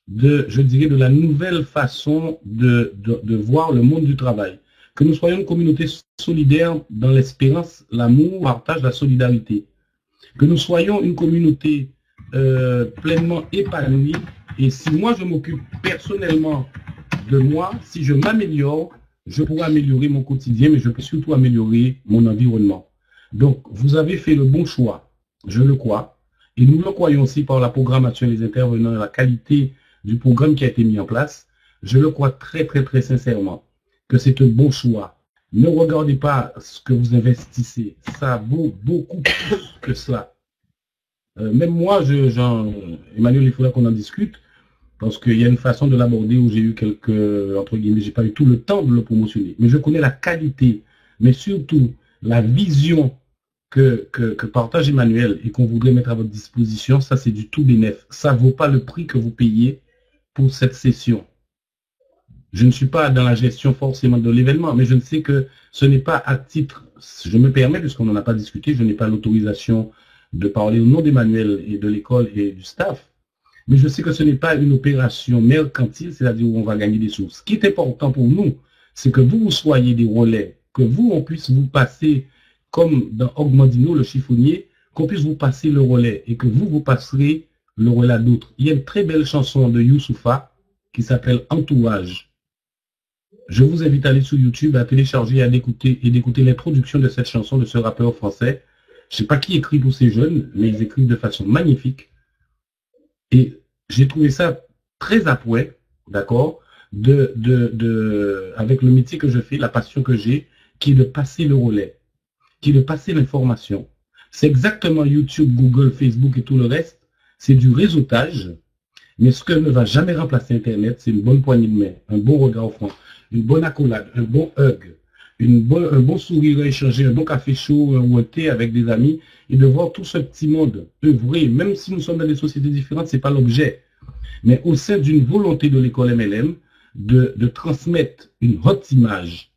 je dirais, de la nouvelle façon de voir le monde du travail. Que nous soyons une communauté solidaire dans l'espérance, l'amour, le partage, la solidarité. Que nous soyons une communauté pleinement épanouie. Et si moi, je m'occupe personnellement de moi, si je m'améliore, je pourrai améliorer mon quotidien, mais je peux surtout améliorer mon environnement. Donc, vous avez fait le bon choix, je le crois. Et nous le croyons aussi par la programmation des intervenants, la qualité du programme qui a été mis en place. Je le crois très, très, très sincèrement que c'est un bon choix. Ne regardez pas ce que vous investissez. Ça vaut beaucoup plus que cela. Même moi, Emmanuel, il faudra qu'on en discute, parce qu'il y a une façon de l'aborder où j'ai eu quelques, entre guillemets, j'ai pas eu tout le temps de le promotionner. Mais je connais la qualité, mais surtout la vision que partage Emmanuel et qu'on voudrait mettre à votre disposition. Ça, c'est du tout bénéf. Ça vaut pas le prix que vous payez pour cette session. Je ne suis pas dans la gestion forcément de l'événement, mais je ne sais que ce n'est pas à titre, je me permets, puisqu'on n'en a pas discuté, je n'ai pas l'autorisation de parler au nom d'Emmanuel et de l'école et du staff, mais je sais que ce n'est pas une opération mercantile, c'est-à-dire où on va gagner des sous. Ce qui est important pour nous, c'est que vous soyez des relais, que vous, on puisse vous passer, comme dans Ogmandino, le chiffonnier, qu'on puisse vous passer le relais et que vous passerez le relais à d'autres. Il y a une très belle chanson de Youssoufa qui s'appelle Entourage. Je vous invite à aller sur YouTube, à télécharger et d'écouter l'introduction de cette chanson de ce rappeur français. Je ne sais pas qui écrit pour ces jeunes, mais ils écrivent de façon magnifique. Et j'ai trouvé ça très à point, d'accord, avec le métier que je fais, la passion que j'ai, qui est de passer le relais, qui est de passer l'information. C'est exactement YouTube, Google, Facebook et tout le reste. C'est du réseautage, mais ce que ne va jamais remplacer Internet, c'est une bonne poignée de main, un bon regard au front, une bonne accolade, un bon hug, un bon sourire à échanger, un bon café chaud ou un thé avec des amis, et de voir tout ce petit monde œuvrer, même si nous sommes dans des sociétés différentes, c'est pas l'objet, mais au sein d'une volonté de l'école MLM, de transmettre une haute image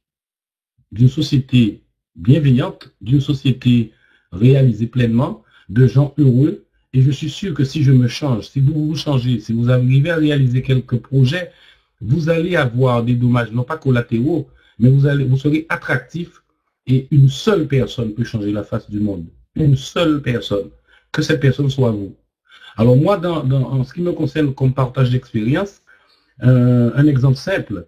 d'une société bienveillante, d'une société réalisée pleinement, de gens heureux. Et je suis sûr que si je me change, si vous vous changez, si vous arrivez à réaliser quelques projets, vous allez avoir des dommages, non pas collatéraux, mais vous serez attractif et une seule personne peut changer la face du monde. Une seule personne. Que cette personne soit vous. Alors moi, en ce qui me concerne comme partage d'expérience, un exemple simple,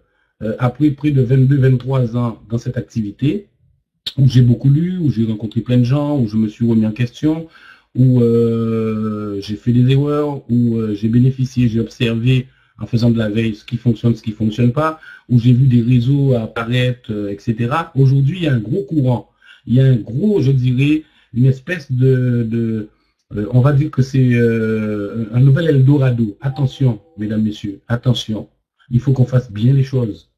après près de 22-23 ans dans cette activité, où j'ai beaucoup lu, où j'ai rencontré plein de gens, où je me suis remis en question, où j'ai fait des erreurs, où j'ai bénéficié, j'ai observé en faisant de la veille ce qui fonctionne pas, où j'ai vu des réseaux apparaître, etc. Aujourd'hui, il y a un gros courant, il y a un gros, je dirais, une espèce on va dire que c'est un nouvel Eldorado. Attention, mesdames, messieurs, attention. Il faut qu'on fasse bien les choses.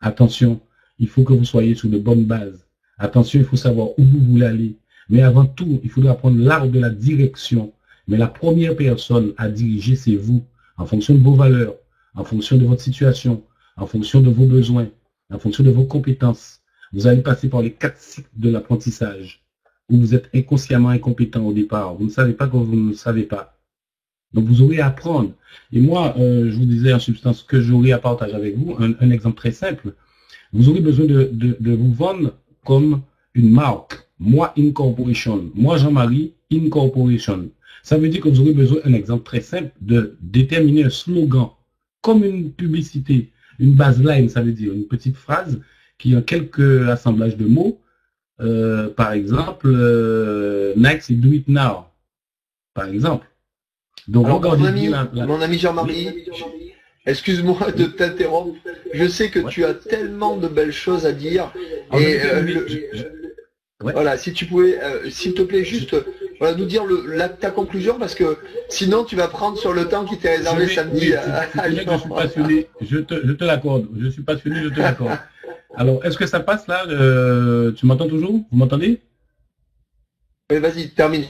Attention, il faut que vous soyez sur de bonnes bases. Attention, il faut savoir où vous voulez aller. Mais avant tout, il faudra apprendre l'art de la direction. Mais la première personne à diriger, c'est vous, en fonction de vos valeurs, en fonction de votre situation, en fonction de vos besoins, en fonction de vos compétences. Vous allez passer par les 4 cycles de l'apprentissage, où vous êtes inconsciemment incompétent au départ. Vous ne savez pas que vous ne savez pas. Donc, vous aurez à apprendre. Et moi, je vous disais en substance que j'aurais à partager avec vous un exemple très simple. Vous aurez besoin de vous vendre comme une marque. Moi Incorporation. Moi Jean-Marie Incorporation. Ça veut dire que vous aurez besoin d'un exemple très simple de déterminer un slogan comme une publicité, une baseline, ça veut dire une petite phrase qui a quelques assemblages de mots. Par exemple, Nike, c'est Do It Now. Par exemple. Donc, Alors, regardez mon ami Jean-Marie, excuse-moi de t'interrompre. Je sais que tu as tellement de belles choses à dire. Et voilà, si tu pouvais, s'il te plaît, juste voilà, nous dire ta conclusion, parce que sinon tu vas prendre sur le temps qui t'est réservé samedi. Je suis passionné, je te l'accorde. Je suis passionné, je te l'accorde. Alors, est-ce que ça passe là tu m'entends toujours? Vous m'entendez? Oui, vas-y, termine.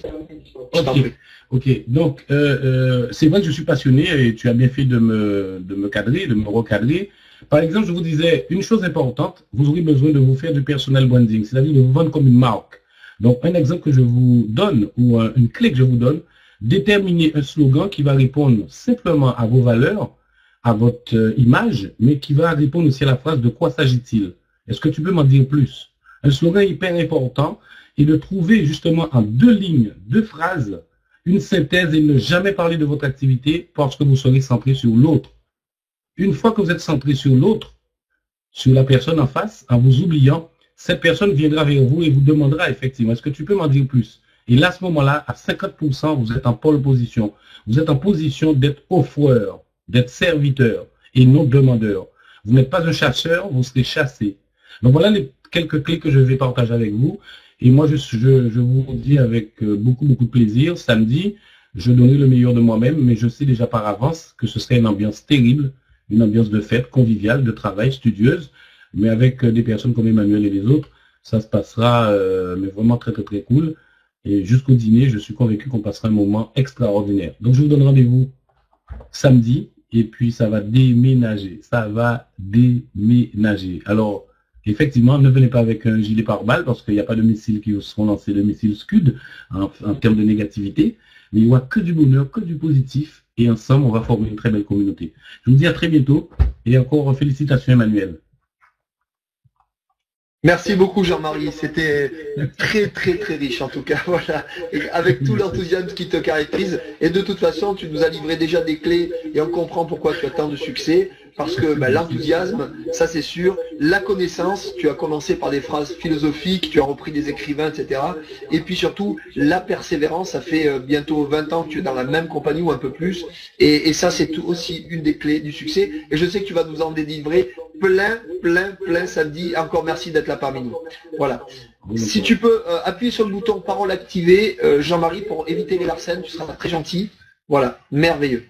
Ok. Donc, c'est vrai que je suis passionné et tu as bien fait de me cadrer, de me recadrer. Par exemple, je vous disais, une chose importante, vous aurez besoin de vous faire du personal branding, c'est-à-dire de vous vendre comme une marque. Donc, un exemple que je vous donne, ou une clé que je vous donne, déterminer un slogan qui va répondre simplement à vos valeurs, à votre image, mais qui va répondre aussi à la phrase de quoi s'agit-il? Est-ce que tu peux m'en dire plus? Un slogan hyper important est de trouver justement en 2 lignes, 2 phrases, une synthèse et ne jamais parler de votre activité parce que vous serez centré sur l'autre. Une fois que vous êtes centré sur l'autre, sur la personne en face, en vous oubliant, cette personne viendra vers vous et vous demandera effectivement, est-ce que tu peux m'en dire plus? Et là, à ce moment-là, à 50%, vous êtes en pole position. Vous êtes en position d'être offreur, d'être serviteur et non demandeur. Vous n'êtes pas un chasseur, vous serez chassé. Donc voilà les quelques clés que je vais partager avec vous. Et moi, je vous dis avec beaucoup, beaucoup de plaisir, samedi, je donnerai le meilleur de moi-même, mais je sais déjà par avance que ce serait une ambiance terrible, une ambiance de fête, conviviale, de travail, studieuse, mais avec des personnes comme Emmanuel et les autres, ça se passera mais vraiment très, très, très cool. Et jusqu'au dîner, je suis convaincu qu'on passera un moment extraordinaire. Donc, je vous donne rendez-vous samedi, et puis ça va déménager. Ça va déménager. Alors, effectivement, ne venez pas avec un gilet pare-balles parce qu'il n'y a pas de missiles qui seront lancés, de missiles Scud en termes de négativité, mais il n'y aura que du bonheur, que du positif, et ensemble, on va former une très belle communauté. Je vous dis à très bientôt, et encore félicitations Emmanuel. Merci beaucoup Jean-Marie, c'était très très très riche en tout cas, voilà, et avec tout l'enthousiasme qui te caractérise, et de toute façon tu nous as livré déjà des clés et on comprend pourquoi tu as tant de succès, parce que l'enthousiasme, ça c'est sûr, la connaissance, tu as commencé par des phrases philosophiques, tu as repris des écrivains, etc. Et puis surtout la persévérance, ça fait bientôt 20 ans que tu es dans la même compagnie ou un peu plus, et ça c'est aussi une des clés du succès, et je sais que tu vas nous en délivrer plein samedi. Encore merci d'être là parmi nous. Voilà. Si tu peux appuyer sur le bouton parole activée, Jean-Marie, pour éviter les larcènes, tu seras très gentil. Voilà, merveilleux.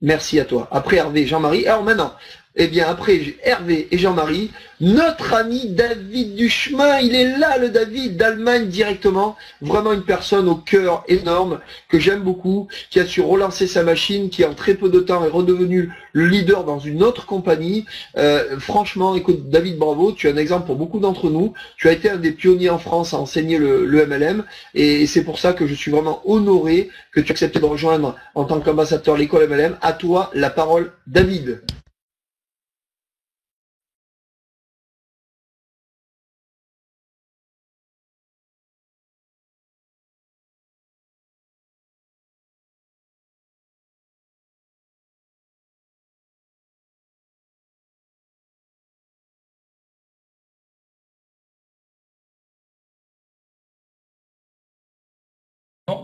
Merci à toi. Après Hervé, Jean-Marie. Alors maintenant, eh bien après Hervé et Jean-Marie, notre ami David Duchemin, il est là le David d'Allemagne directement, vraiment une personne au cœur énorme, que j'aime beaucoup, qui a su relancer sa machine, qui en très peu de temps est redevenu le leader dans une autre compagnie. Franchement, écoute David, bravo, tu es un exemple pour beaucoup d'entre nous, tu as été un des pionniers en France à enseigner le MLM, et c'est pour ça que je suis vraiment honoré que tu aies accepté de rejoindre en tant qu'ambassadeur l'école MLM. À toi la parole David.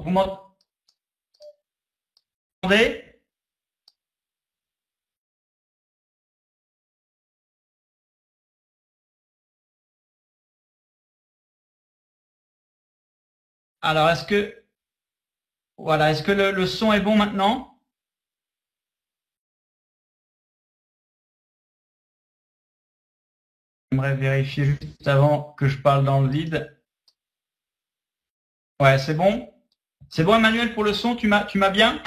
Vous m'entendez? Alors, est-ce que le son est bon maintenant? J'aimerais vérifier juste avant que je parle dans le vide. Ouais, c'est bon? C'est bon, Emmanuel, pour le son, tu m'as bien?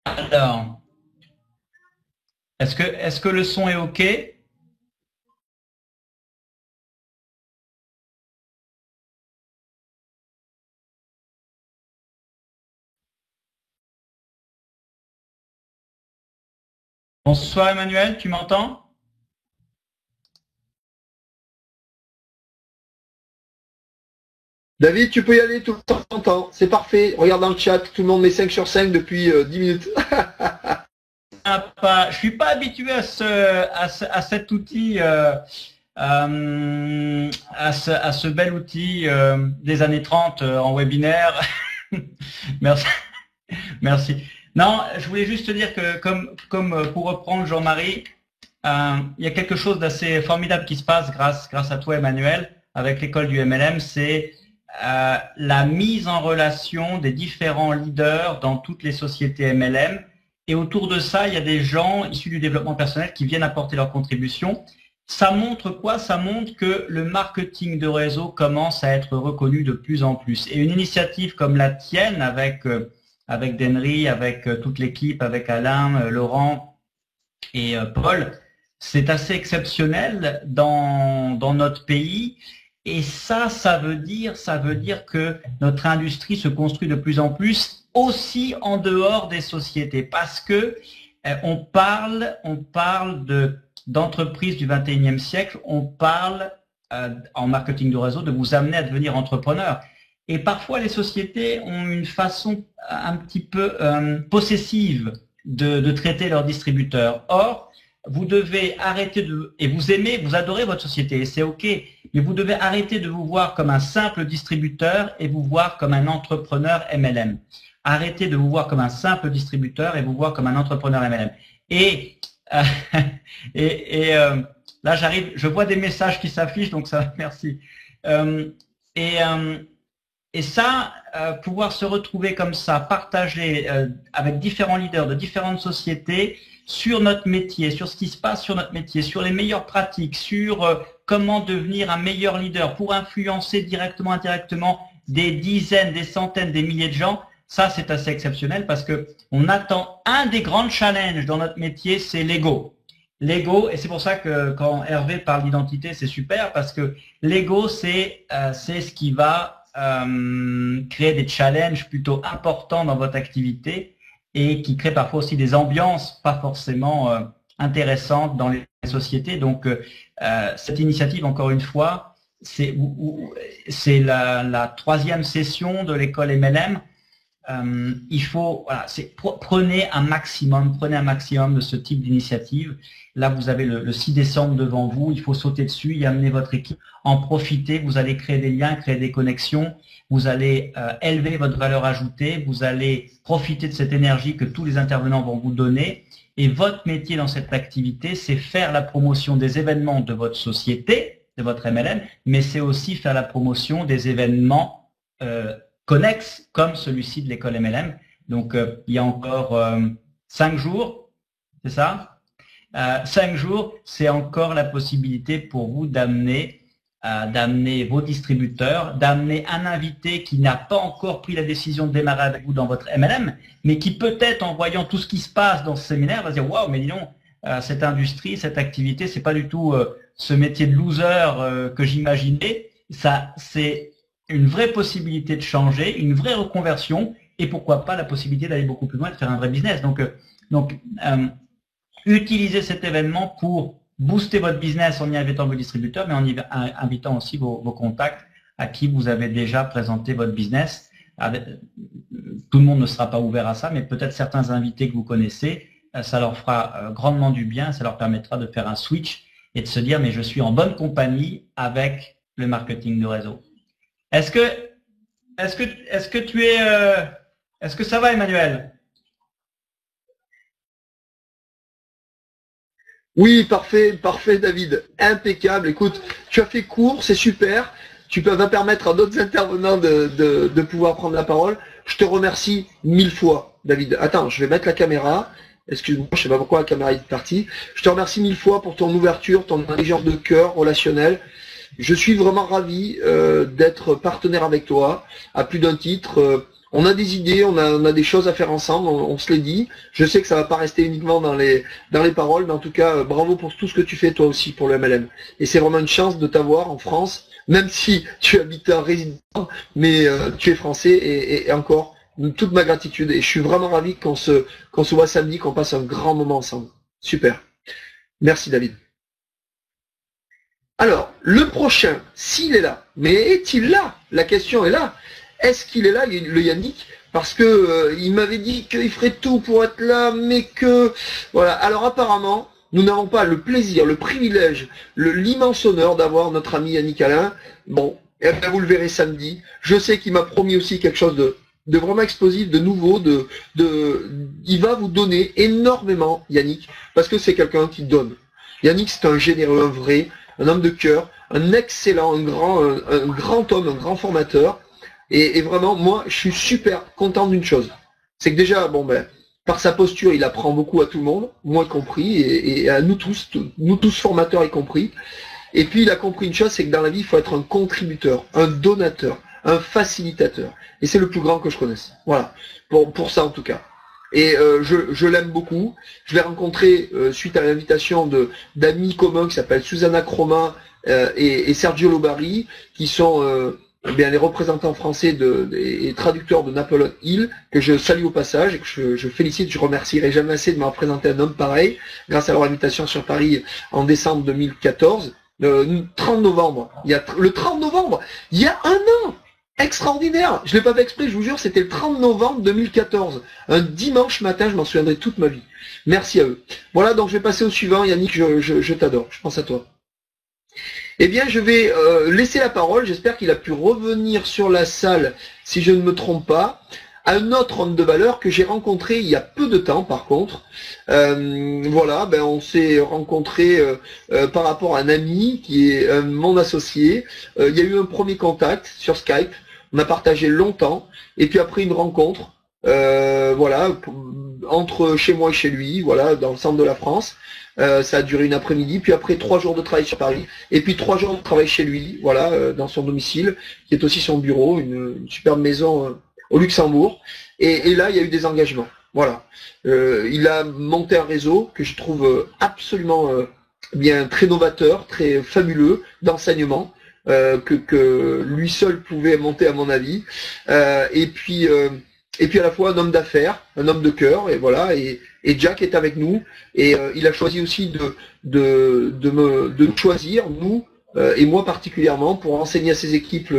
Alors, est-ce que le son est OK? Bonsoir Emmanuel, tu m'entends? David, tu peux y aller tout le temps. C'est parfait. Regarde dans le chat, tout le monde met 5 sur 5 depuis 10 minutes. Je suis pas habitué à cet outil, à ce bel outil des années 30 en webinaire. Merci. Merci. Non, je voulais juste te dire que comme pour reprendre Jean-Marie, il y a quelque chose d'assez formidable qui se passe grâce à toi Emmanuel avec l'école du MLM, c'est la mise en relation des différents leaders dans toutes les sociétés MLM. Et autour de ça, il y a des gens issus du développement personnel qui viennent apporter leur contribution. Ça montre quoi? Ça montre que le marketing de réseau commence à être reconnu de plus en plus. Et une initiative comme la tienne, avec Denry, avec toute l'équipe, avec Alain, Laurent et Paul, c'est assez exceptionnel dans notre pays. Et ça veut dire que notre industrie se construit de plus en plus aussi en dehors des sociétés, parce que on parle d'entreprises du 21e siècle, on parle en marketing de réseau de vous amener à devenir entrepreneur. Et parfois les sociétés ont une façon un petit peu possessive de traiter leurs distributeurs. Or, vous devez arrêter et vous adorez votre société, et c'est OK, mais vous devez arrêter de vous voir comme un simple distributeur et vous voir comme un entrepreneur MLM. Arrêtez de vous voir comme un simple distributeur et vous voir comme un entrepreneur MLM. Et là, je vois des messages qui s'affichent, donc ça, merci. Et ça, pouvoir se retrouver comme ça, partager avec différents leaders de différentes sociétés sur notre métier, sur ce qui se passe sur notre métier, sur les meilleures pratiques, sur comment devenir un meilleur leader pour influencer directement, indirectement des dizaines, des centaines, des milliers de gens. Ça, c'est assez exceptionnel parce que on attend un des grands challenges dans notre métier, c'est l'ego. L'ego, et c'est pour ça que quand Hervé parle d'identité, c'est super parce que l'ego, c'est ce qui va créer des challenges plutôt importants dans votre activité et qui crée parfois aussi des ambiances pas forcément intéressantes dans les sociétés. Donc, cette initiative, encore une fois, c'est la troisième session de l'école MLM. Il faut, prenez un maximum de ce type d'initiative. Là, vous avez le 6 décembre devant vous. Il faut sauter dessus, y amener votre équipe, en profiter. Vous allez créer des liens, créer des connexions. Vous allez élever votre valeur ajoutée. Vous allez profiter de cette énergie que tous les intervenants vont vous donner. Et votre métier dans cette activité, c'est faire la promotion des événements de votre société, de votre MLM, mais c'est aussi faire la promotion des événements connexes comme celui-ci de l'école MLM. Donc, il y a encore 5 jours, c'est ça? 5 jours, c'est encore la possibilité pour vous d'amener vos distributeurs, d'amener un invité qui n'a pas encore pris la décision de démarrer avec vous dans votre MLM, mais qui peut-être en voyant tout ce qui se passe dans ce séminaire va se dire waouh, mais dis donc, cette industrie, cette activité, c'est pas du tout ce métier de loser que j'imaginais. Ça, c'est une vraie possibilité de changer, une vraie reconversion, et pourquoi pas la possibilité d'aller beaucoup plus loin et de faire un vrai business. Donc, utilisez cet événement pour booster votre business en y invitant vos distributeurs, mais en y invitant aussi vos contacts à qui vous avez déjà présenté votre business. Tout le monde ne sera pas ouvert à ça, mais peut-être certains invités que vous connaissez ça leur fera grandement du bien, ça leur permettra de faire un switch et de se dire mais je suis en bonne compagnie avec le marketing de réseau. Est-ce que ça va, Emmanuel? Oui, parfait, David. Impeccable. Écoute, tu as fait court, c'est super. Tu vas permettre à d'autres intervenants de pouvoir prendre la parole. Je te remercie 1000 fois, David. Attends, je vais mettre la caméra. Excuse-moi, je sais pas pourquoi la caméra est partie. Je te remercie 1000 fois pour ton ouverture, ton intelligence de cœur relationnel. Je suis vraiment ravi d'être partenaire avec toi, à plus d'un titre. On a des idées, on a des choses à faire ensemble, on se les dit. Je sais que ça va pas rester uniquement dans les paroles, mais en tout cas, bravo pour tout ce que tu fais toi aussi pour le MLM. Et c'est vraiment une chance de t'avoir en France, même si tu habites en résident, mais tu es français et encore toute ma gratitude. Et je suis vraiment ravi qu'on se voit samedi, qu'on passe un grand moment ensemble. Super. Merci David. Alors, le prochain, s'il est là, mais est-il là? La question est là. Est-ce qu'il est là, le Yannick? Parce que il m'avait dit qu'il ferait tout pour être là, mais que... Voilà. Alors apparemment, nous n'avons pas le plaisir, le privilège, l'immense honneur d'avoir notre ami Yannick Alain. Bon, et bien vous le verrez samedi. Je sais qu'il m'a promis aussi quelque chose de vraiment explosif, de nouveau, il va vous donner énormément, Yannick, parce que c'est quelqu'un qui donne. Yannick, c'est un généreux, un vrai, un homme de cœur, un excellent, un grand homme, un grand formateur. Et vraiment, moi, je suis super content d'une chose. C'est que déjà, bon ben, par sa posture, il apprend beaucoup à tout le monde, moi compris, et à nous tous formateurs y compris. Et puis il a compris une chose, c'est que dans la vie, il faut être un contributeur, un donateur, un facilitateur. Et c'est le plus grand que je connaisse. Voilà, pour ça en tout cas. Et je l'aime beaucoup. Je l'ai rencontré suite à l'invitation d'amis communs qui s'appellent Susanna Croma et Sergio Lobari, qui sont bien les représentants français et traducteurs de Napoleon Hill, que je salue au passage et que je félicite. Je remercierai jamais assez de m'avoir présenté un homme pareil, grâce à leur invitation sur Paris en décembre 2014. Le 30 novembre, il y a un an. Extraordinaire. Je l'ai pas fait exprès, je vous jure, c'était le 30 novembre 2014. Un dimanche matin, je m'en souviendrai toute ma vie. Merci à eux. Voilà, donc je vais passer au suivant. Yannick, je t'adore. Je pense à toi. Eh bien, je vais laisser la parole. J'espère qu'il a pu revenir sur la salle, si je ne me trompe pas, à un autre homme de valeur que j'ai rencontré il y a peu de temps, par contre. Voilà, ben on s'est rencontré par rapport à un ami qui est mon associé. Il y a eu un premier contact sur Skype. On a partagé longtemps, et puis après une rencontre, voilà, entre chez moi et chez lui, voilà, dans le centre de la France. Ça a duré une après-midi, puis après 3 jours de travail sur Paris, et puis 3 jours de travail chez lui, voilà, dans son domicile, qui est aussi son bureau, une superbe maison au Luxembourg. Et là, il y a eu des engagements. Voilà. Il a monté un réseau que je trouve absolument bien très novateur, très fabuleux d'enseignement. Que lui seul pouvait monter à mon avis, et puis à la fois un homme d'affaires, un homme de cœur, et voilà, et Jack est avec nous, et il a choisi aussi de nous choisir, nous, et moi particulièrement, pour enseigner à ses équipes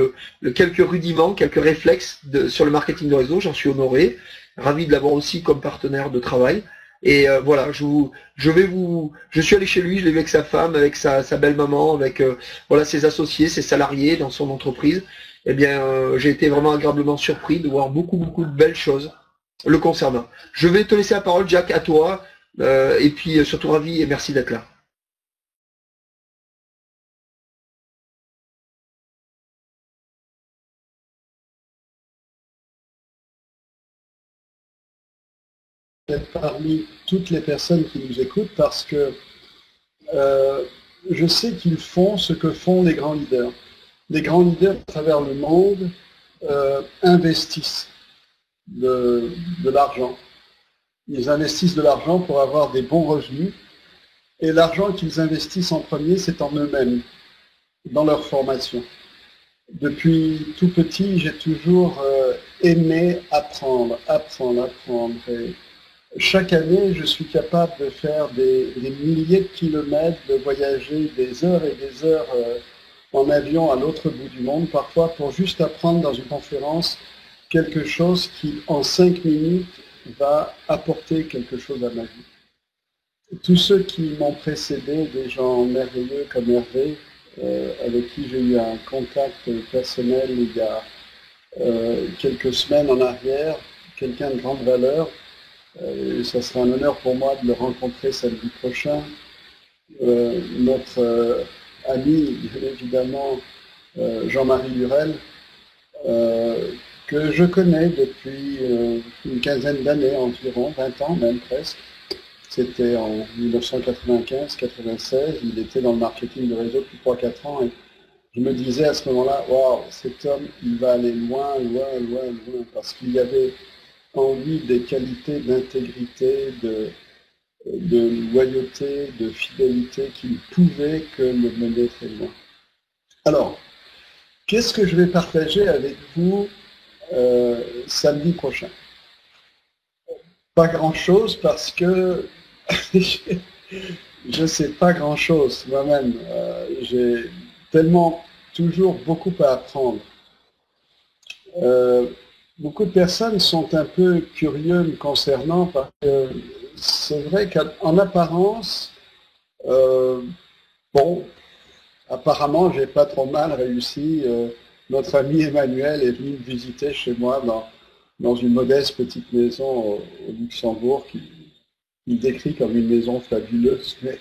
quelques rudiments, quelques réflexes sur le marketing de réseau. J'en suis honoré, ravi de l'avoir aussi comme partenaire de travail. Et voilà, je suis allé chez lui, je l'ai vu avec sa femme, avec sa belle-maman, avec voilà ses associés, ses salariés dans son entreprise. Eh bien, j'ai été vraiment agréablement surpris de voir beaucoup de belles choses le concernant. Je vais te laisser la parole, Jack, à toi, et puis surtout ravi et merci d'être là. Parmi toutes les personnes qui nous écoutent, parce que je sais qu'ils font ce que font les grands leaders. Les grands leaders à travers le monde investissent de l'argent. Ils investissent de l'argent pour avoir des bons revenus, et l'argent qu'ils investissent en premier, c'est en eux-mêmes, dans leur formation. Depuis tout petit, j'ai toujours aimé apprendre. Et chaque année, je suis capable de faire des milliers de kilomètres, de voyager des heures et des heures en avion à l'autre bout du monde, parfois pour juste apprendre dans une conférence quelque chose qui, en 5 minutes, va apporter quelque chose à ma vie. tous ceux qui m'ont précédé, des gens merveilleux comme Hervé, avec qui j'ai eu un contact personnel il y a quelques semaines en arrière, quelqu'un de grande valeur. Ça sera un honneur pour moi de le rencontrer samedi prochain. Notre ami, évidemment, Jean-Marie Lurel, que je connais depuis une quinzaine d'années environ, 20 ans même presque. C'était en 1995-96, il était dans le marketing de réseau depuis 3-4 ans et je me disais à ce moment-là, waouh, cet homme, il va aller loin, loin, loin, loin, parce qu'il y avait en lui des qualités d'intégrité, de loyauté, de fidélité qui ne pouvaient que le mener très loin. Alors, qu'est-ce que je vais partager avec vous samedi prochain? Pas grand-chose parce que je ne sais pas grand-chose moi-même. J'ai tellement toujours beaucoup à apprendre. Beaucoup de personnes sont un peu curieux me concernant parce que c'est vrai qu'en apparence, bon, apparemment, j'ai pas trop mal réussi. Notre ami Emmanuel est venu me visiter chez moi dans une modeste petite maison au Luxembourg qu'il décrit comme une maison fabuleuse, mais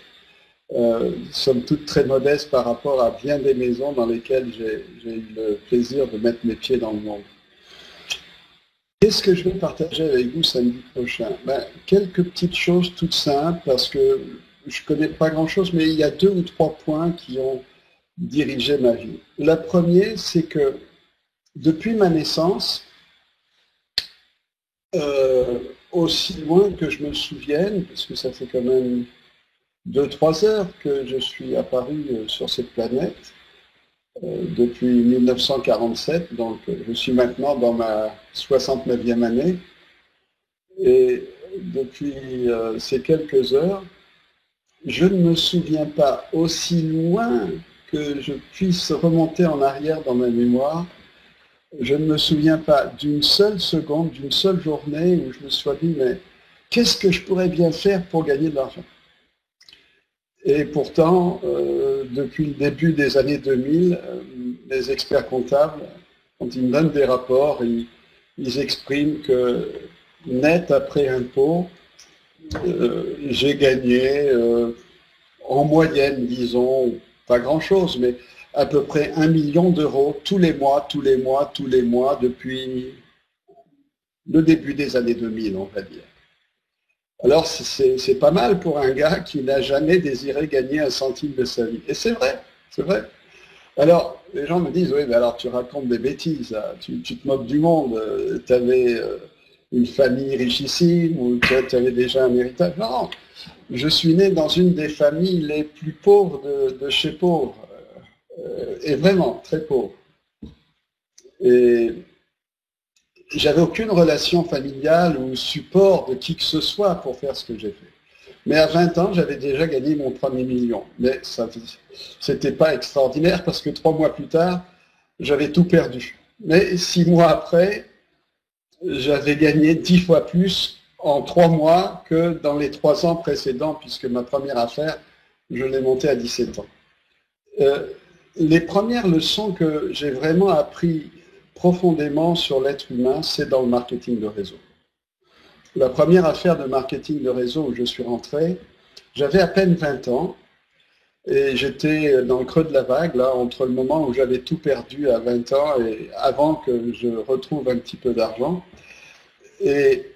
somme toute très modeste par rapport à bien des maisons dans lesquelles j'ai eu le plaisir de mettre mes pieds dans le monde. Qu'est-ce que je vais partager avec vous samedi prochain? Quelques petites choses toutes simples, parce que je ne connais pas grand-chose, mais il y a 2 ou 3 points qui ont dirigé ma vie. La première, c'est que depuis ma naissance, aussi loin que je me souvienne, parce que ça fait quand même 2-3 heures que je suis apparu sur cette planète, depuis 1947, donc je suis maintenant dans ma 69e année, et depuis ces quelques heures, je ne me souviens pas aussi loin que je puisse remonter en arrière dans ma mémoire. Je ne me souviens pas d'une seule seconde, d'une seule journée où je me sois dit, mais qu'est-ce que je pourrais bien faire pour gagner de l'argent? Et pourtant, depuis le début des années 2000, les experts comptables, quand ils me donnent des rapports, ils expriment que net après impôt, j'ai gagné en moyenne, disons, pas grand-chose, mais à peu près 1 million d'euros tous les mois, depuis le début des années 2000, on va dire. Alors, c'est pas mal pour un gars qui n'a jamais désiré gagner un centime de sa vie. Et c'est vrai, c'est vrai. Alors, les gens me disent, oui, mais alors tu racontes des bêtises, là. Tu te moques du monde, tu avais une famille richissime, ou tu avais déjà un héritage. Non, je suis né dans une des familles les plus pauvres de chez pauvres, et vraiment très pauvres. Et j'avais aucune relation familiale ou support de qui que ce soit pour faire ce que j'ai fait. Mais à 20 ans, j'avais déjà gagné mon premier million. Mais ça, c'était pas extraordinaire parce que 3 mois plus tard, j'avais tout perdu. Mais 6 mois après, j'avais gagné 10 fois plus en 3 mois que dans les 3 ans précédents, puisque ma première affaire, je l'ai montée à 17 ans. Les premières leçons que j'ai vraiment appris profondément sur l'être humain, c'est dans le marketing de réseau. La première affaire de marketing de réseau où je suis rentré, j'avais à peine 20 ans et j'étais dans le creux de la vague, là, entre le moment où j'avais tout perdu à 20 ans et avant que je retrouve un petit peu d'argent. Et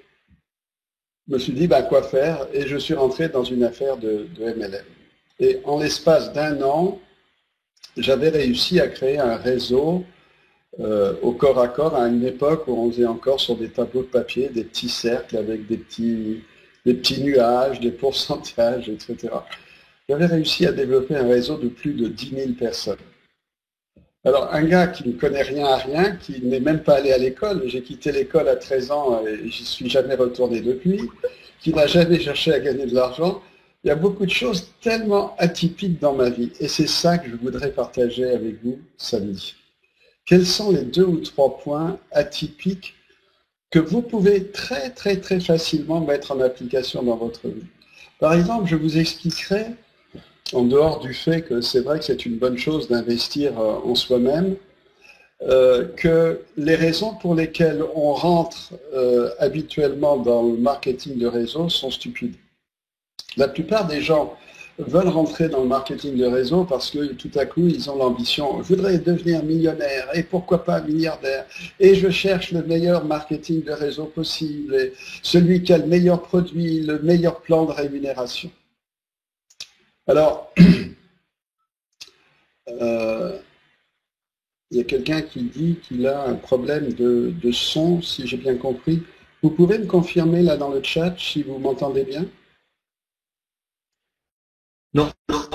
je me suis dit, quoi faire? Et je suis rentré dans une affaire de MLM. Et en l'espace d'1 an, j'avais réussi à créer un réseau au corps à corps à une époque où on faisait encore sur des tableaux de papier, des petits cercles avec des petits nuages, des pourcentages, etc. J'avais réussi à développer un réseau de plus de 10 000 personnes. Alors, un gars qui ne connaît rien à rien, qui n'est même pas allé à l'école, j'ai quitté l'école à 13 ans et j'y suis jamais retourné depuis, qui n'a jamais cherché à gagner de l'argent, il y a beaucoup de choses tellement atypiques dans ma vie. Et c'est ça que je voudrais partager avec vous samedi. Quels sont les 2 ou 3 points atypiques que vous pouvez très, très, très facilement mettre en application dans votre vie? Par exemple, je vous expliquerai, en dehors du fait que c'est vrai que c'est une bonne chose d'investir en soi-même, que les raisons pour lesquelles on rentre habituellement dans le marketing de réseau sont stupides. La plupart des gens veulent rentrer dans le marketing de réseau parce que tout à coup, ils ont l'ambition, je voudrais devenir millionnaire et pourquoi pas milliardaire. Et je cherche le meilleur marketing de réseau possible, et celui qui a le meilleur produit, le meilleur plan de rémunération. Alors, il y a quelqu'un qui dit qu'il a un problème de son, si j'ai bien compris. Vous pouvez me confirmer là dans le chat si vous m'entendez bien? Non,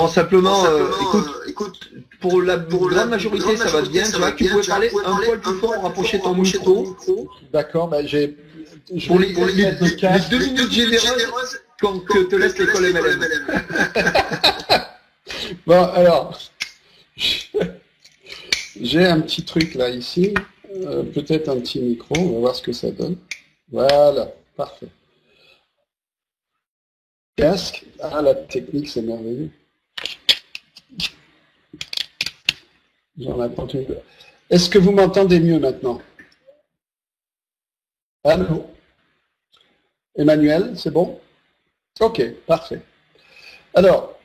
simplement, écoute, pour la grande majorité, ça va bien. Tu vois, tu pouvais parler un poil plus fort, rapprocher ton micro. D'accord, ben pour les 2 minutes généreuses que te laisse l'école MLM. Bon, alors, j'ai un petit truc là ici, peut-être un petit micro, on va voir ce que ça donne. Voilà, parfait. Casque, ah la technique c'est merveilleux. J'en attends une. Est-ce que vous m'entendez mieux maintenant? Allô? Emmanuel, c'est bon? Ok, parfait. Alors,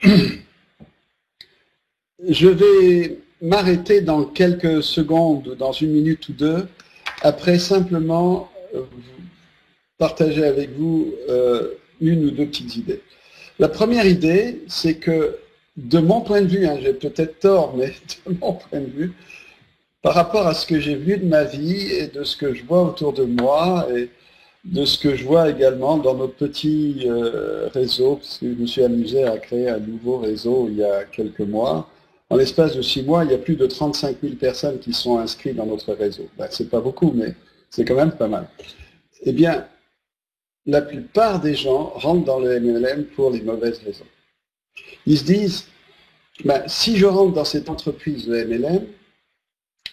je vais m'arrêter dans quelques secondes, dans 1 minute ou 2, après simplement partager avec vous 1 ou 2 petites idées. La première idée, c'est que, de mon point de vue, hein, j'ai peut-être tort, mais de mon point de vue, par rapport à ce que j'ai vu de ma vie et de ce que je vois autour de moi et de ce que je vois également dans notre petit réseau, parce que je me suis amusé à créer un nouveau réseau il y a quelques mois. En l'espace de 6 mois, il y a plus de 35 000 personnes qui sont inscrites dans notre réseau. Ben, c'est pas beaucoup, mais c'est quand même pas mal. Eh bien, la plupart des gens rentrent dans le MLM pour les mauvaises raisons. Ils se disent, ben, si je rentre dans cette entreprise de MLM,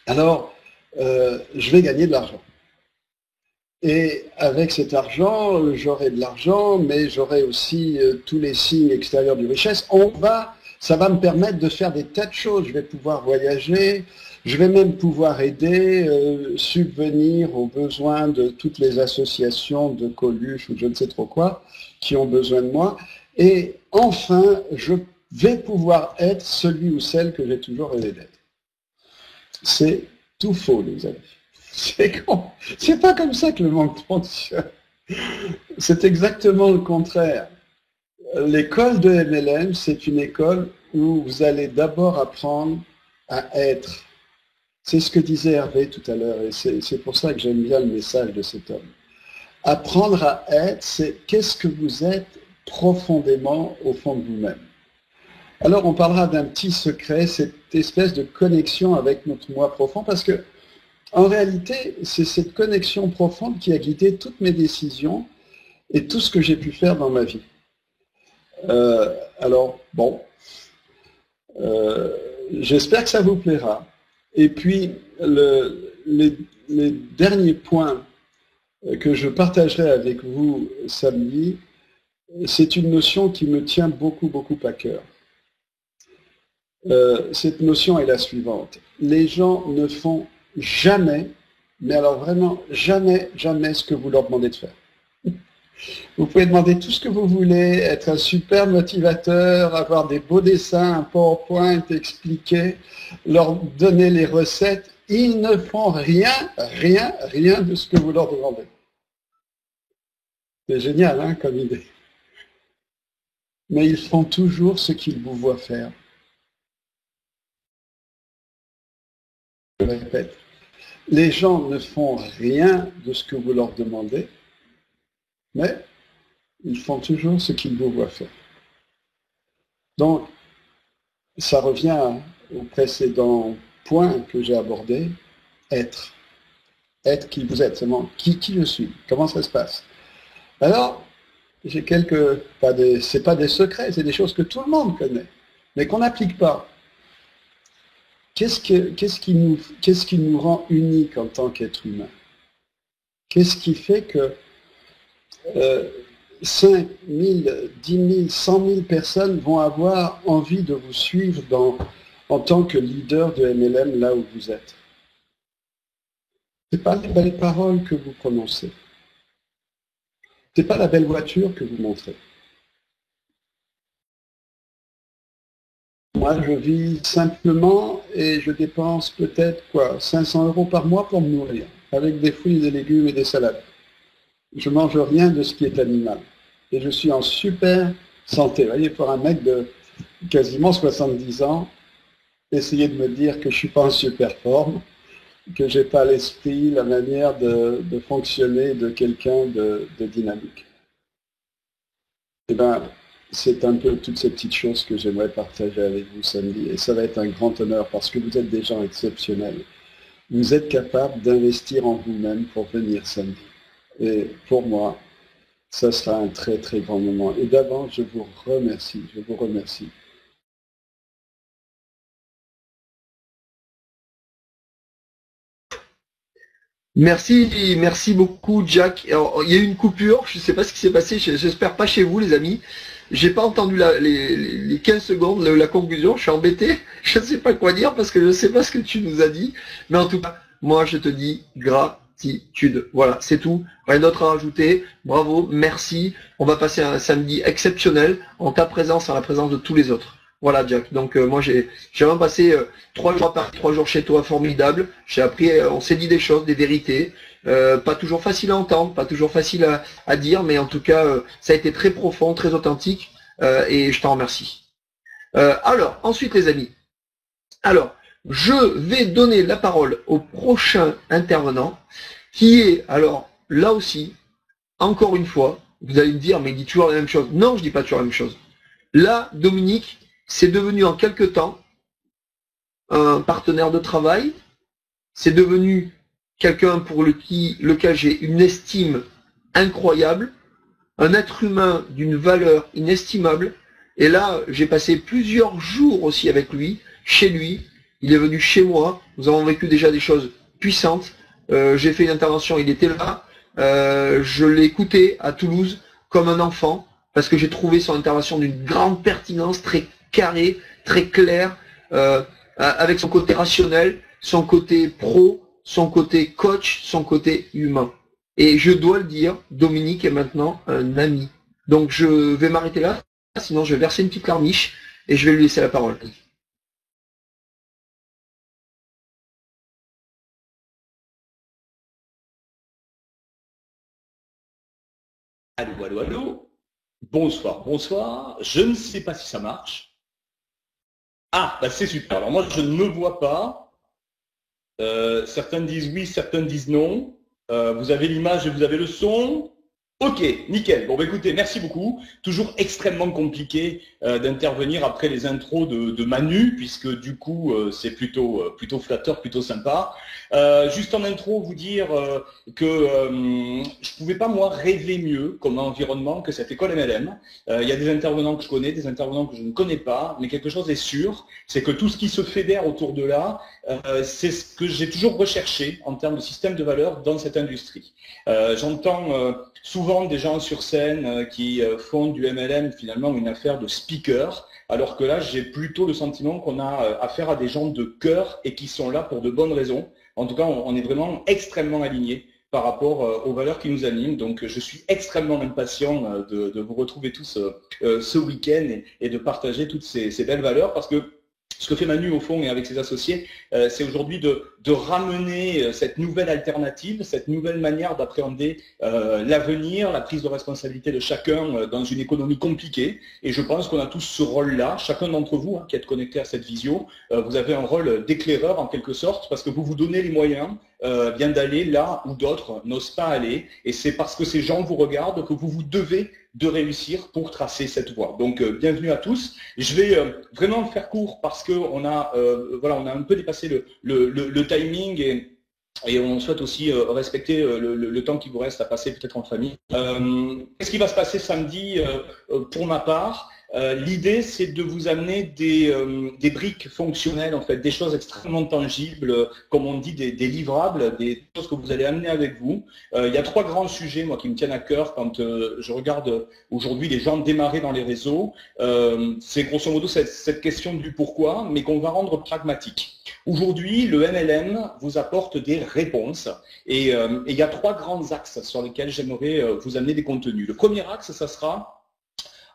alors je vais gagner de l'argent. Et avec cet argent, j'aurai de l'argent, mais j'aurai aussi tous les signes extérieurs de richesse. Ça va me permettre de faire des tas de choses. Je vais pouvoir voyager, je vais même pouvoir aider, subvenir aux besoins de toutes les associations de Coluche ou je ne sais trop quoi qui ont besoin de moi. Et enfin, je vais pouvoir être celui ou celle que j'ai toujours rêvé d'être. C'est tout faux, les amis. C'est pas comme ça que le monde fonctionne. C'est exactement le contraire. L'école de MLM, c'est une école où vous allez d'abord apprendre à être. C'est ce que disait Hervé tout à l'heure, et c'est pour ça que j'aime bien le message de cet homme. Apprendre à être, c'est qu'est-ce que vous êtes profondément au fond de vous-même. Alors on parlera d'un petit secret, cette espèce de connexion avec notre moi profond, parce que en réalité, c'est cette connexion profonde qui a guidé toutes mes décisions et tout ce que j'ai pu faire dans ma vie. Alors, bon, j'espère que ça vous plaira. Et puis, les derniers points que je partagerai avec vous samedi, c'est une notion qui me tient beaucoup, beaucoup à cœur. Cette notion est la suivante. Les gens ne font jamais, mais alors vraiment jamais, jamais ce que vous leur demandez de faire. Vous pouvez demander tout ce que vous voulez, être un super motivateur, avoir des beaux dessins, un PowerPoint, expliquer, leur donner les recettes. Ils ne font rien de ce que vous leur demandez. C'est génial, hein, comme idée. Mais ils font toujours ce qu'ils vous voient faire. Je répète. Les gens ne font rien de ce que vous leur demandez, mais ils font toujours ce qu'ils vous voient faire. Donc, ça revient au précédent point que j'ai abordé, être. Être qui vous êtes, seulement qui je suis, comment ça se passe. Alors, j'ai c'est pas des secrets, c'est des choses que tout le monde connaît, mais qu'on n'applique pas. Qu'est-ce qui nous rend uniques en tant qu'être humain? Qu'est-ce qui fait que 5 000, 10 000, 100 000 personnes vont avoir envie de vous suivre en tant que leader de MLM là où vous êtes. Ce n'est pas les belles paroles que vous prononcez. Ce n'est pas la belle voiture que vous montrez. Moi, je vis simplement et je dépense peut-être 500 € par mois pour me nourrir, avec des fruits, des légumes et des salades. Je mange rien de ce qui est animal. Et je suis en super santé. Vous voyez, pour un mec de quasiment 70 ans, essayer de me dire que je ne suis pas en super forme, que je n'ai pas l'esprit, la manière de fonctionner de quelqu'un de dynamique. Eh bien, c'est un peu toutes ces petites choses que j'aimerais partager avec vous samedi. Et ça va être un grand honneur parce que vous êtes des gens exceptionnels. Vous êtes capables d'investir en vous-même pour venir samedi. Et pour moi, ça sera un très très grand moment. Et d'avance, je vous remercie. Je vous remercie. Merci beaucoup Jack. Alors, il y a eu une coupure, je ne sais pas ce qui s'est passé, j'espère pas chez vous les amis. J'ai pas entendu les 15 secondes, la conclusion, je suis embêté, je ne sais pas quoi dire parce que je ne sais pas ce que tu nous as dit. Mais en tout cas, moi je te dis gratitude. Voilà, c'est tout. Rien d'autre à rajouter. Bravo, merci. On va passer un samedi exceptionnel en ta présence, en la présence de tous les autres. Voilà Jack, donc moi j'ai vraiment passé 3 jours à Paris, 3 jours chez toi, formidable. J'ai appris, on s'est dit des choses, des vérités, pas toujours facile à entendre, pas toujours facile à dire, mais en tout cas ça a été très profond, très authentique, et je t'en remercie. Alors, ensuite les amis, alors je vais donner la parole au prochain intervenant, qui est, alors là aussi, encore une fois, vous allez me dire, mais il dit toujours la même chose. Non, je dis pas toujours la même chose. Là, Dominique, c'est devenu en quelque temps un partenaire de travail, c'est devenu quelqu'un pour lequel j'ai une estime incroyable, un être humain d'une valeur inestimable, et là j'ai passé plusieurs jours aussi avec lui, chez lui, il est venu chez moi, nous avons vécu déjà des choses puissantes, j'ai fait une intervention, il était là, je l'ai écouté à Toulouse comme un enfant, parce que j'ai trouvé son intervention d'une grande pertinence, très carré, très clair, avec son côté rationnel, son côté pro, son côté coach, son côté humain. Et je dois le dire, Dominique est maintenant un ami. Donc je vais m'arrêter là, sinon je vais verser une petite larmiche et je vais lui laisser la parole. Allô, allô, allô. Bonsoir, bonsoir. Je ne sais pas si ça marche. Ah, bah c'est super. Alors moi, je ne me vois pas. Certains disent oui, certains disent non. Vous avez l'image et vous avez le son. Ok, nickel. Bon, bah, écoutez, merci beaucoup. Toujours extrêmement compliqué d'intervenir après les intros de Manu, puisque du coup, c'est plutôt flatteur, plutôt sympa. Juste en intro, vous dire que je pouvais pas, moi, rêver mieux comme environnement que cette école MLM. Il y a des intervenants que je connais, des intervenants que je ne connais pas, mais quelque chose est sûr, c'est que tout ce qui se fédère autour de là, c'est ce que j'ai toujours recherché en termes de système de valeur dans cette industrie. J'entends souvent des gens sur scène qui font du MLM finalement une affaire de speaker, alors que là j'ai plutôt le sentiment qu'on a affaire à des gens de cœur et qui sont là pour de bonnes raisons. En tout cas, on est vraiment extrêmement alignés par rapport aux valeurs qui nous animent. Donc je suis extrêmement impatient de vous retrouver tous ce week-end et de partager toutes ces belles valeurs, parce que ce que fait Manu au fond et avec ses associés, c'est aujourd'hui de ramener cette nouvelle alternative, cette nouvelle manière d'appréhender l'avenir, la prise de responsabilité de chacun dans une économie compliquée. Et je pense qu'on a tous ce rôle-là, chacun d'entre vous qui êtes connecté à cette visio, vous avez un rôle d'éclaireur en quelque sorte, parce que vous vous donnez les moyens bien d'aller là où d'autres n'osent pas aller. Et c'est parce que ces gens vous regardent que vous vous devez de réussir pour tracer cette voie. Donc bienvenue à tous. Je vais vraiment le faire court parce que on a un peu dépassé le timing et on souhaite aussi respecter le temps qui vous reste à passer peut-être en famille. Qu'est-ce qui va se passer samedi pour ma part? L'idée, c'est de vous amener des briques fonctionnelles, en fait, des choses extrêmement tangibles, comme on dit, des livrables, des choses que vous allez amener avec vous. Il y a 3 grands sujets, moi, qui me tiennent à cœur quand je regarde aujourd'hui les gens démarrer dans les réseaux. C'est grosso modo cette question du pourquoi, mais qu'on va rendre pragmatique. Aujourd'hui, le MLM vous apporte des réponses et il y a 3 grands axes sur lesquels j'aimerais vous amener des contenus. Le premier axe, ça sera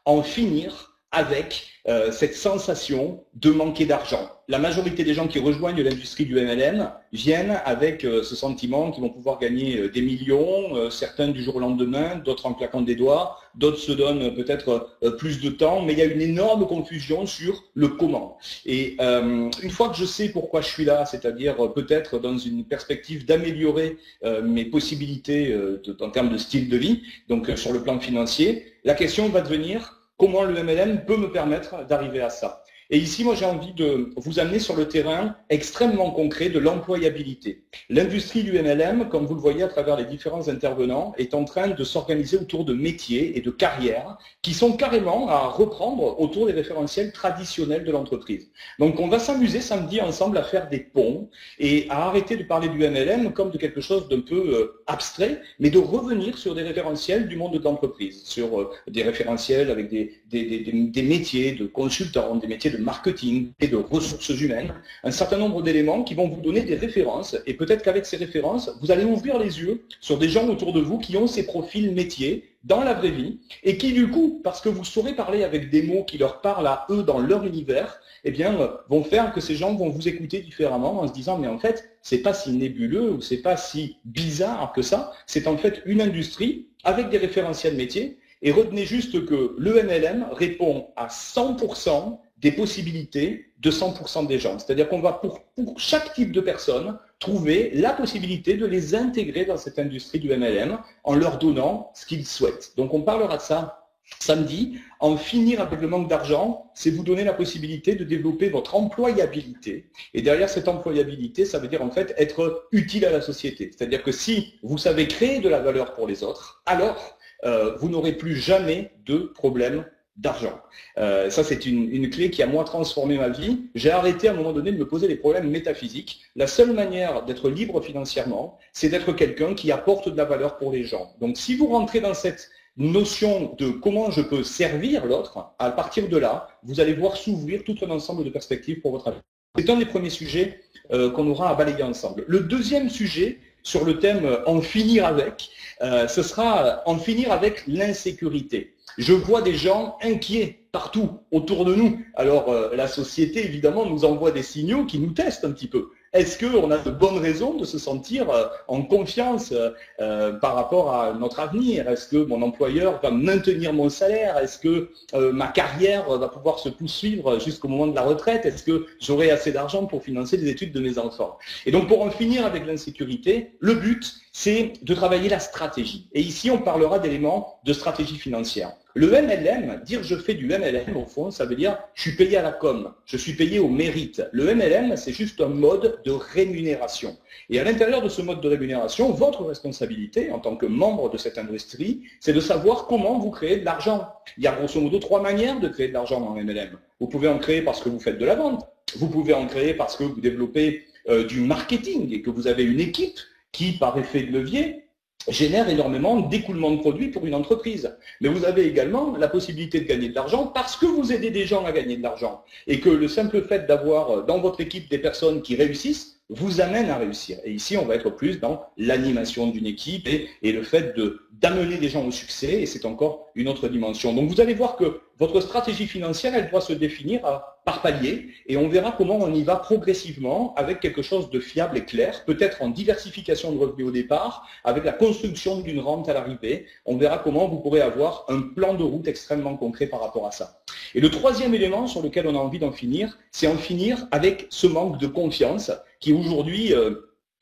en finir avec cette sensation de manquer d'argent. La majorité des gens qui rejoignent l'industrie du MLM viennent avec ce sentiment qu'ils vont pouvoir gagner des millions, certains du jour au lendemain, d'autres en claquant des doigts, d'autres se donnent peut-être plus de temps, mais il y a une énorme confusion sur le comment. Et une fois que je sais pourquoi je suis là, c'est-à-dire peut-être dans une perspective d'améliorer mes possibilités en termes de style de vie, donc sur le plan financier, la question va devenir comment le MLM peut me permettre d'arriver à ça. Et ici, moi, j'ai envie de vous amener sur le terrain extrêmement concret de l'employabilité. L'industrie du MLM, comme vous le voyez à travers les différents intervenants, est en train de s'organiser autour de métiers et de carrières qui sont carrément à reprendre autour des référentiels traditionnels de l'entreprise. Donc, on va s'amuser samedi ensemble à faire des ponts et à arrêter de parler du MLM comme de quelque chose d'un peu abstrait, mais de revenir sur des référentiels du monde de l'entreprise, sur des référentiels avec des métiers de consultants, des métiers de marketing et de ressources humaines, un certain nombre d'éléments qui vont vous donner des références et peut-être qu'avec ces références, vous allez ouvrir les yeux sur des gens autour de vous qui ont ces profils métiers dans la vraie vie et qui du coup, parce que vous saurez parler avec des mots qui leur parlent à eux dans leur univers, eh bien, vont faire que ces gens vont vous écouter différemment en se disant mais en fait, c'est pas si nébuleux ou c'est pas si bizarre que ça, c'est en fait une industrie avec des référentiels métiers et retenez juste que le MLM répond à 100% des possibilités de 100% des gens. C'est-à-dire qu'on va pour chaque type de personne trouver la possibilité de les intégrer dans cette industrie du MLM en leur donnant ce qu'ils souhaitent. Donc on parlera de ça samedi. En finir avec le manque d'argent, c'est vous donner la possibilité de développer votre employabilité. Et derrière cette employabilité, ça veut dire en fait être utile à la société. C'est-à-dire que si vous savez créer de la valeur pour les autres, alors vous n'aurez plus jamais de problème d'argent. Ça, c'est une clé qui a, moi, transformé ma vie. J'ai arrêté à un moment donné de me poser des problèmes métaphysiques. La seule manière d'être libre financièrement, c'est d'être quelqu'un qui apporte de la valeur pour les gens. Donc, si vous rentrez dans cette notion de comment je peux servir l'autre, à partir de là, vous allez voir s'ouvrir tout un ensemble de perspectives pour votre avenir. C'est un des premiers sujets qu'on aura à balayer ensemble. Le deuxième sujet, sur le thème « en finir avec », ce sera « en finir avec l'insécurité ». Je vois des gens inquiets partout autour de nous. Alors, la société, évidemment, nous envoie des signaux qui nous testent un petit peu. Est-ce qu'on a de bonnes raisons de se sentir en confiance par rapport à notre avenir? Est-ce que mon employeur va maintenir mon salaire? Est-ce que ma carrière va pouvoir se poursuivre jusqu'au moment de la retraite? Est-ce que j'aurai assez d'argent pour financer les études de mes enfants? Et donc, pour en finir avec l'insécurité, le but, c'est de travailler la stratégie. Et ici, on parlera d'éléments de stratégie financière. Le MLM, dire je fais du MLM, au fond, ça veut dire je suis payé à la com, je suis payé au mérite. Le MLM, c'est juste un mode de rémunération. Et à l'intérieur de ce mode de rémunération, votre responsabilité en tant que membre de cette industrie, c'est de savoir comment vous créez de l'argent. Il y a grosso modo 3 manières de créer de l'argent dans le MLM. Vous pouvez en créer parce que vous faites de la vente, vous pouvez en créer parce que vous développez du marketing et que vous avez une équipe qui, par effet de levier, génère énormément d'écoulement de produits pour une entreprise. Mais vous avez également la possibilité de gagner de l'argent parce que vous aidez des gens à gagner de l'argent. Et que le simple fait d'avoir dans votre équipe des personnes qui réussissent vous amène à réussir. Et ici, on va être plus dans l'animation d'une équipe et le fait d'amener des gens au succès, et c'est encore une autre dimension. Donc vous allez voir que votre stratégie financière, elle doit se définir par palier, et on verra comment on y va progressivement avec quelque chose de fiable et clair, peut-être en diversification de revenus au départ, avec la construction d'une rente à l'arrivée. On verra comment vous pourrez avoir un plan de route extrêmement concret par rapport à ça. Et le troisième élément sur lequel on a envie d'en finir, c'est en finir avec ce manque de confiance qui aujourd'hui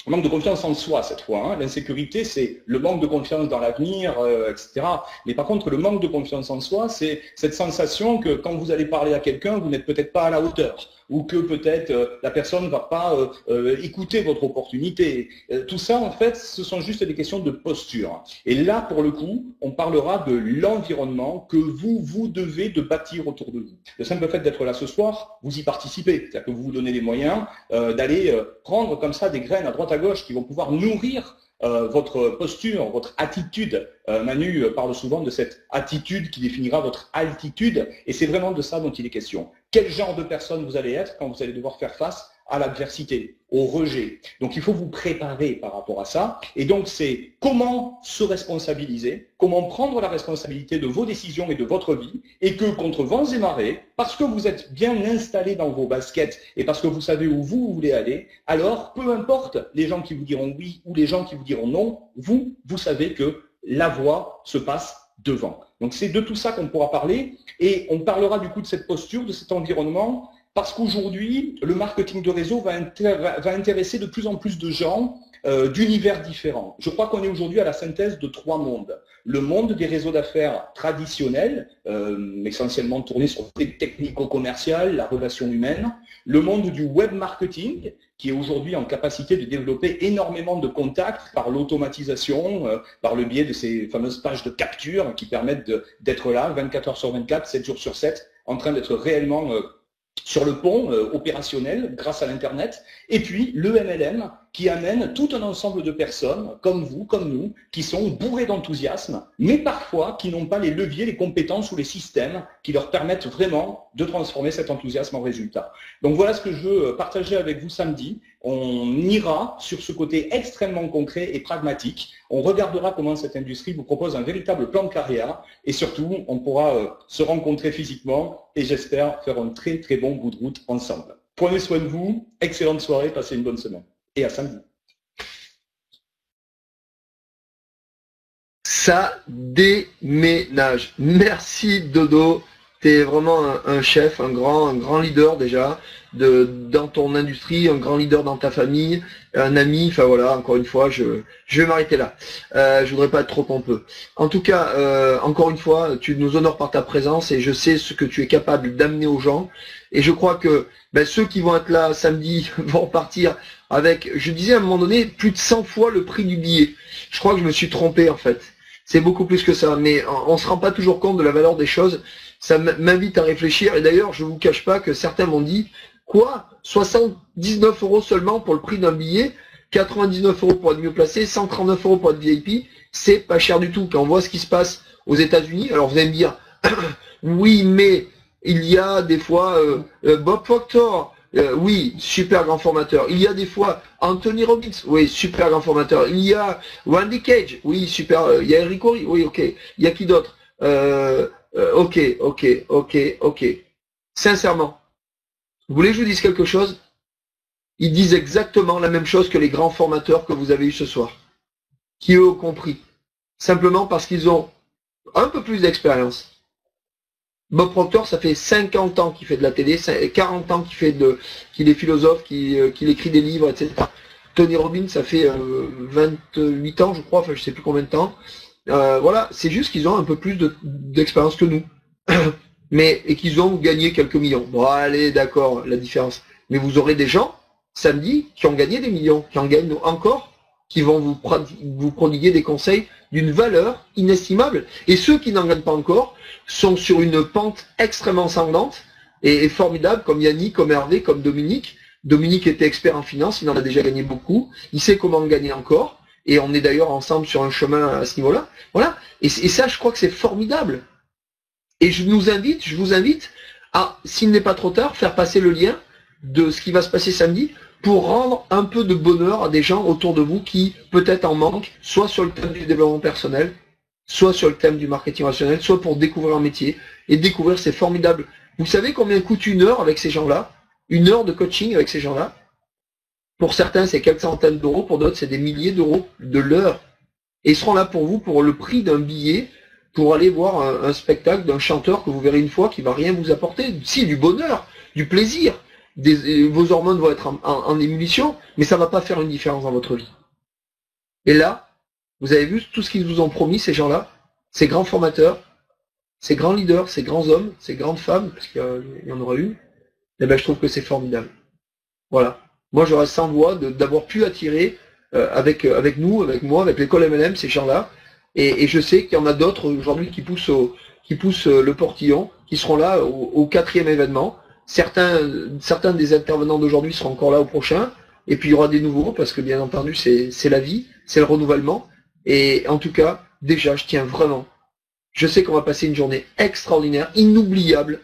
manque de confiance en soi cette fois. L'insécurité, c'est le manque de confiance dans l'avenir, etc. Mais par contre, le manque de confiance en soi, c'est cette sensation que quand vous allez parler à quelqu'un, vous n'êtes peut-être pas à la hauteur. ou que peut-être la personne ne va pas écouter votre opportunité. Tout ça, en fait, ce sont juste des questions de posture. Et là, pour le coup, on parlera de l'environnement que vous devez de bâtir autour de vous. Le simple fait d'être là ce soir, vous y participez. C'est-à-dire que vous vous donnez les moyens d'aller prendre comme ça des graines à droite à gauche qui vont pouvoir nourrir votre posture, votre attitude. Manu parle souvent de cette attitude qui définira votre altitude, et c'est vraiment de ça dont il est question. Quel genre de personne vous allez être quand vous allez devoir faire face à l'adversité, au rejet. Donc il faut vous préparer par rapport à ça. Et donc c'est comment se responsabiliser, comment prendre la responsabilité de vos décisions et de votre vie, et que contre vents et marées, parce que vous êtes bien installé dans vos baskets et parce que vous savez où vous voulez aller, alors peu importe les gens qui vous diront oui ou les gens qui vous diront non, vous savez que la voie se passe devant. Donc c'est de tout ça qu'on pourra parler, et on parlera du coup de cette posture, de cet environnement, parce qu'aujourd'hui, le marketing de réseau va intéresser de plus en plus de gens d'univers différents. Je crois qu'on est aujourd'hui à la synthèse de 3 mondes. Le monde des réseaux d'affaires traditionnels, essentiellement tourné sur les technico-commerciales, la relation humaine. Le monde du web marketing, qui est aujourd'hui en capacité de développer énormément de contacts par l'automatisation, par le biais de ces fameuses pages de capture qui permettent d'être là 24 heures sur 24, 7 jours sur 7, en train d'être réellement sur le pont opérationnel grâce à l'Internet, et puis le MLM qui amène tout un ensemble de personnes, comme vous, comme nous, qui sont bourrés d'enthousiasme, mais parfois qui n'ont pas les leviers, les compétences ou les systèmes qui leur permettent vraiment de transformer cet enthousiasme en résultat. Donc voilà ce que je veux partager avec vous samedi. On ira sur ce côté extrêmement concret et pragmatique. On regardera comment cette industrie vous propose un véritable plan de carrière, et surtout, on pourra se rencontrer physiquement et j'espère faire un très très bon bout de route ensemble. Prenez soin de vous, excellente soirée, passez une bonne semaine. Et à samedi. Ça déménage. Merci Dodo. Tu es vraiment un chef, un grand leader déjà dans ton industrie, un grand leader dans ta famille, un ami. Enfin voilà, encore une fois, je vais m'arrêter là. Je voudrais pas être trop pompeux. En tout cas, encore une fois, tu nous honores par ta présence et je sais ce que tu es capable d'amener aux gens. Et je crois que ceux qui vont être là samedi vont repartir avec, je disais à un moment donné, plus de 100 fois le prix du billet. Je crois que je me suis trompé en fait. C'est beaucoup plus que ça, mais on se rend pas toujours compte de la valeur des choses. Ça m'invite à réfléchir, et d'ailleurs, je vous cache pas que certains m'ont dit, quoi, 79 € seulement pour le prix d'un billet, 99 € pour être mieux placé, 139 € pour être VIP, c'est pas cher du tout. Quand on voit ce qui se passe aux États-Unis, alors vous allez me dire, oui, mais il y a des fois Bob Proctor, oui, super grand formateur. Il y a des fois Anthony Robbins, oui, super grand formateur. Il y a Randy Cage, oui, super. Il y a Eric Horry, oui, ok. Il y a qui d'autre ok. Sincèrement, vous voulez que je vous dise quelque chose? Ils disent exactement la même chose que les grands formateurs que vous avez eu ce soir, qui eux ont compris. Simplement parce qu'ils ont un peu plus d'expérience. Bob Proctor, ça fait 50 ans qu'il fait de la télé, 40 ans qu'il est philosophe, qu'il écrit des livres, etc. Tony Robbins, ça fait 28 ans, je crois, enfin je sais plus combien de temps. Voilà, c'est juste qu'ils ont un peu plus d'expérience que nous. Et qu'ils ont gagné quelques millions. Bon, allez, d'accord, la différence. Mais vous aurez des gens, samedi, qui ont gagné des millions, qui en gagnent encore, qui vont vous prodiguer des conseils d'une valeur inestimable. Et ceux qui n'en gagnent pas encore sont sur une pente extrêmement sanglante et formidable, comme Yannick, comme Hervé, comme Dominique. Dominique était expert en finance, il en a déjà gagné beaucoup. Il sait comment en gagner encore. Et on est d'ailleurs ensemble sur un chemin à ce niveau-là. Voilà. Et ça, je crois que c'est formidable. Et je vous invite à, s'il n'est pas trop tard, faire passer le lien de ce qui va se passer samedi pour rendre un peu de bonheur à des gens autour de vous qui peut-être en manquent, soit sur le thème du développement personnel, soit sur le thème du marketing relationnel, soit pour découvrir un métier et découvrir ces formidables. Vous savez combien coûte une heure avec ces gens-là? Une heure de coaching avec ces gens-là? Pour certains, c'est quelques centaines d'euros, pour d'autres, c'est des milliers d'euros de l'heure. Et ils seront là pour vous pour le prix d'un billet pour aller voir un spectacle d'un chanteur que vous verrez une fois qui va rien vous apporter. Si, du bonheur, du plaisir. Vos hormones vont être en ébullition, mais ça ne va pas faire une différence dans votre vie. Et là, vous avez vu tout ce qu'ils vous ont promis, ces gens-là, ces grands formateurs, ces grands leaders, ces grands hommes, ces grandes femmes, parce qu'il y en aura une. eh ben, je trouve que c'est formidable. Voilà. Moi, je reste sans voix d'avoir pu attirer avec nous, avec moi, avec l'école MLM, ces gens-là. Et je sais qu'il y en a d'autres aujourd'hui qui poussent le portillon, qui seront là au 4e événement. Certains des intervenants d'aujourd'hui seront encore là au prochain. Et puis il y aura des nouveaux, parce que bien entendu, c'est la vie, c'est le renouvellement. Et en tout cas, déjà, je tiens vraiment. Je sais qu'on va passer une journée extraordinaire, inoubliable.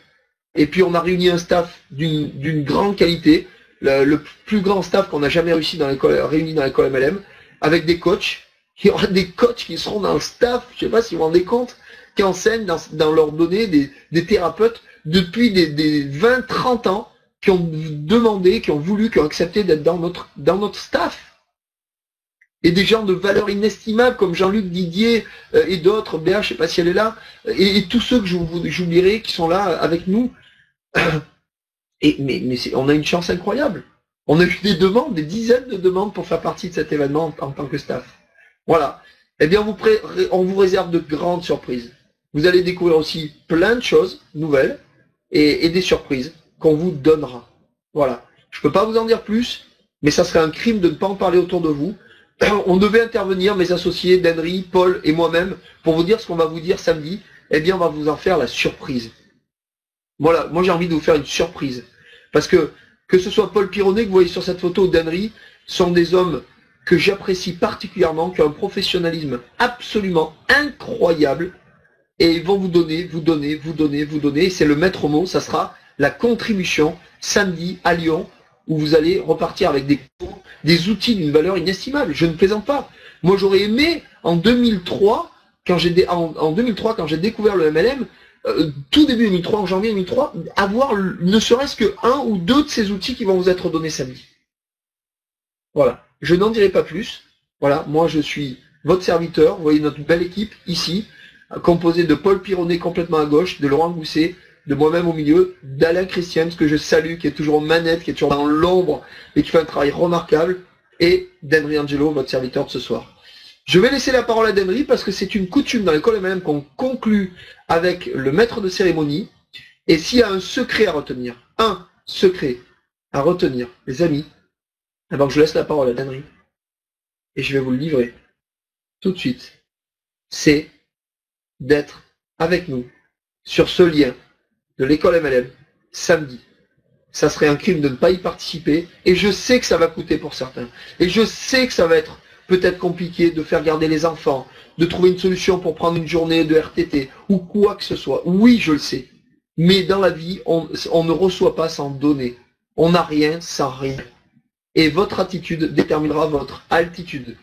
Et puis on a réuni un staff d'une grande qualité, le plus grand staff qu'on a jamais réuni dans l'école MLM, avec des coachs. Il y aura des coachs qui seront dans le staff, je sais pas si vous vous rendez compte, qui enseignent dans leurs données des thérapeutes depuis des 20-30 ans, qui ont demandé, qui ont voulu, qui ont accepté d'être dans notre staff. Et des gens de valeur inestimable comme Jean-Luc Didier et d'autres, Béa, je sais pas si elle est là, et tous ceux que j'oublierai qui sont là avec nous. Mais on a une chance incroyable. On a eu des demandes, des dizaines de demandes pour faire partie de cet événement en tant que staff. Voilà. Eh bien, on vous réserve de grandes surprises. Vous allez découvrir aussi plein de choses nouvelles et des surprises qu'on vous donnera. Voilà. Je peux pas vous en dire plus, mais ça serait un crime de ne pas en parler autour de vous. On devait intervenir, mes associés, Denry, Paul et moi-même, pour vous dire ce qu'on va vous dire samedi. Eh bien, on va vous en faire la surprise. Voilà. Moi, j'ai envie de vous faire une surprise. Parce que ce soit Paul Pironnet que vous voyez sur cette photo ou Denry, sont des hommes que j'apprécie particulièrement, qui ont un professionnalisme absolument incroyable, et ils vont vous donner, et c'est le maître mot, ça sera la contribution samedi à Lyon, où vous allez repartir avec des outils d'une valeur inestimable. Je ne plaisante pas. Moi, j'aurais aimé, en 2003, quand j'ai découvert le MLM, tout début 2003, en janvier 2003, avoir ne serait-ce que un ou deux de ces outils qui vont vous être donnés samedi. Voilà. Je n'en dirai pas plus. Voilà, moi je suis votre serviteur. Vous voyez notre belle équipe ici, composée de Paul Pironnet complètement à gauche, de Laurent Gousset, de moi-même au milieu, d'Alain Christian, que je salue, qui est toujours aux manettes, qui est toujours dans l'ombre et qui fait un travail remarquable, et d'Henry Angelo, votre serviteur de ce soir. Je vais laisser la parole à Denry parce que c'est une coutume dans l'école MLM qu'on conclut avec le maître de cérémonie. Et s'il y a un secret à retenir, les amis, avant que je laisse la parole à Denry, et je vais vous le livrer tout de suite, c'est d'être avec nous sur ce lien de l'école MLM samedi. Ça serait un crime de ne pas y participer, et je sais que ça va coûter pour certains, et je sais que ça va être peut-être compliqué de faire garder les enfants, de trouver une solution pour prendre une journée de RTT, ou quoi que ce soit. Oui, je le sais. Mais dans la vie, on ne reçoit pas sans donner. On n'a rien sans rien. Et votre attitude déterminera votre altitude.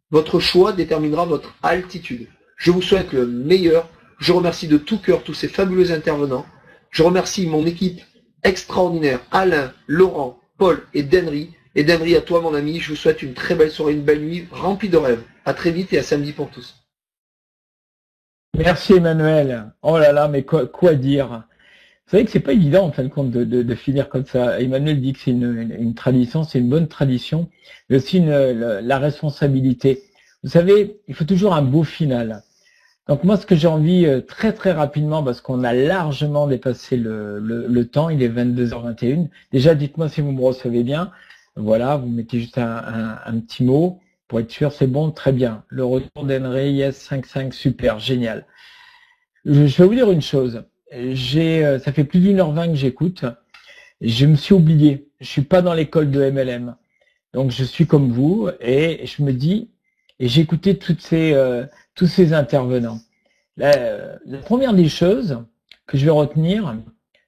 Votre choix déterminera votre altitude. Je vous souhaite le meilleur. Je remercie de tout cœur tous ces fabuleux intervenants. Je remercie mon équipe extraordinaire, Alain, Laurent, Paul et Denry. Et Denry, à toi mon ami, je vous souhaite une très belle soirée, une belle nuit remplie de rêves. À très vite et à samedi pour tous. Merci Emmanuel. Oh là là, mais quoi dire? Vous savez que c'est pas évident en fin de compte de finir comme ça. Emmanuel dit que c'est une tradition, c'est une bonne tradition, mais aussi la responsabilité. Vous savez, il faut toujours un beau final. Donc moi, ce que j'ai envie très très rapidement, parce qu'on a largement dépassé le temps, il est 22h21. Déjà, dites-moi si vous me recevez bien. Voilà, vous mettez juste un petit mot pour être sûr, c'est bon, très bien. Le retour d'Henry, yes, 5-5, super, génial. Je vais vous dire une chose. Ça fait plus d'1h20 que j'écoute. Je me suis oublié. Je suis pas dans l'école de MLM. Donc je suis comme vous et je me dis, et j'ai écouté tous ces intervenants. La première des choses que je vais retenir,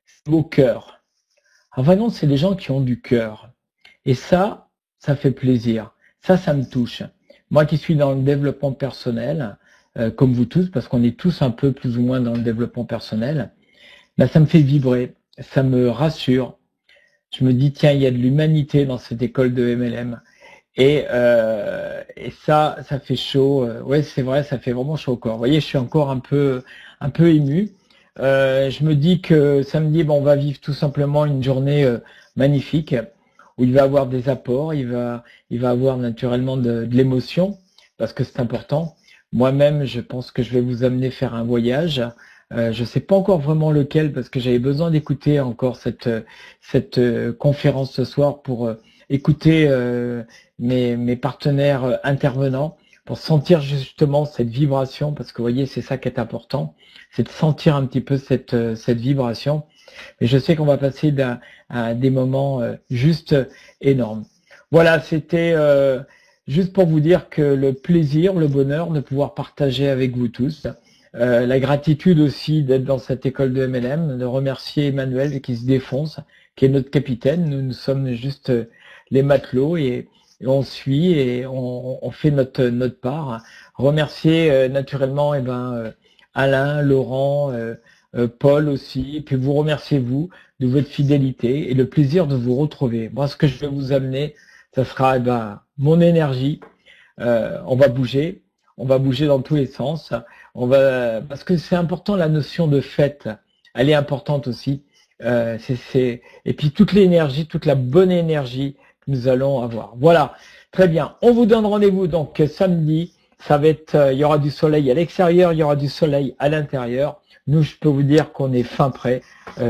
c'est au cœur. Enfin non, c'est des gens qui ont du cœur. Et ça fait plaisir. Ça me touche. Moi qui suis dans le développement personnel, comme vous tous, parce qu'on est tous un peu plus ou moins dans le développement personnel, là, ça me fait vibrer, ça me rassure. Je me dis, tiens, il y a de l'humanité dans cette école de MLM. Et ça fait chaud. Ouais, c'est vrai, ça fait vraiment chaud au corps. Vous voyez, je suis encore un peu ému. Je me dis que samedi, on va vivre tout simplement une journée magnifique où il va avoir des apports, il va avoir naturellement de l'émotion parce que c'est important. Moi-même, je pense que je vais vous amener faire un voyage Je ne sais pas encore vraiment lequel parce que j'avais besoin d'écouter encore cette conférence ce soir pour écouter mes partenaires intervenants pour sentir justement cette vibration, parce que vous voyez, c'est ça qui est important, c'est de sentir un petit peu cette vibration. Mais je sais qu'on va passer à des moments juste énormes. Voilà, c'était juste pour vous dire que le plaisir, le bonheur de pouvoir partager avec vous tous, la gratitude aussi d'être dans cette école de MLM, de remercier Emmanuel qui se défonce, qui est notre capitaine. Nous sommes juste les matelots et on suit et on fait notre part. Remercier naturellement Alain, Laurent, Paul aussi, et puis vous remerciez vous de votre fidélité et le plaisir de vous retrouver. Moi, ce que je vais vous amener, ça sera mon énergie. On va bouger dans tous les sens. Parce que c'est important, la notion de fête, elle est importante aussi. Et puis toute l'énergie, toute la bonne énergie que nous allons avoir. Voilà, très bien. On vous donne rendez-vous donc samedi. Ça va être, il y aura du soleil à l'extérieur, il y aura du soleil à l'intérieur. Nous, je peux vous dire qu'on est fin prêt.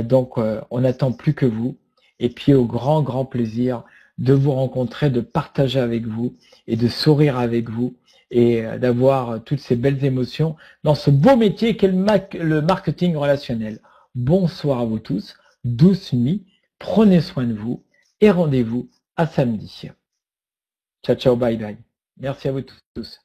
Donc, on n'attend plus que vous. Et puis, au grand plaisir de vous rencontrer, de partager avec vous et de sourire avec vous et d'avoir toutes ces belles émotions dans ce beau métier qu'est le marketing relationnel. Bonsoir à vous tous, douce nuit, prenez soin de vous et rendez-vous à samedi. Ciao, ciao, bye bye. Merci à vous tous.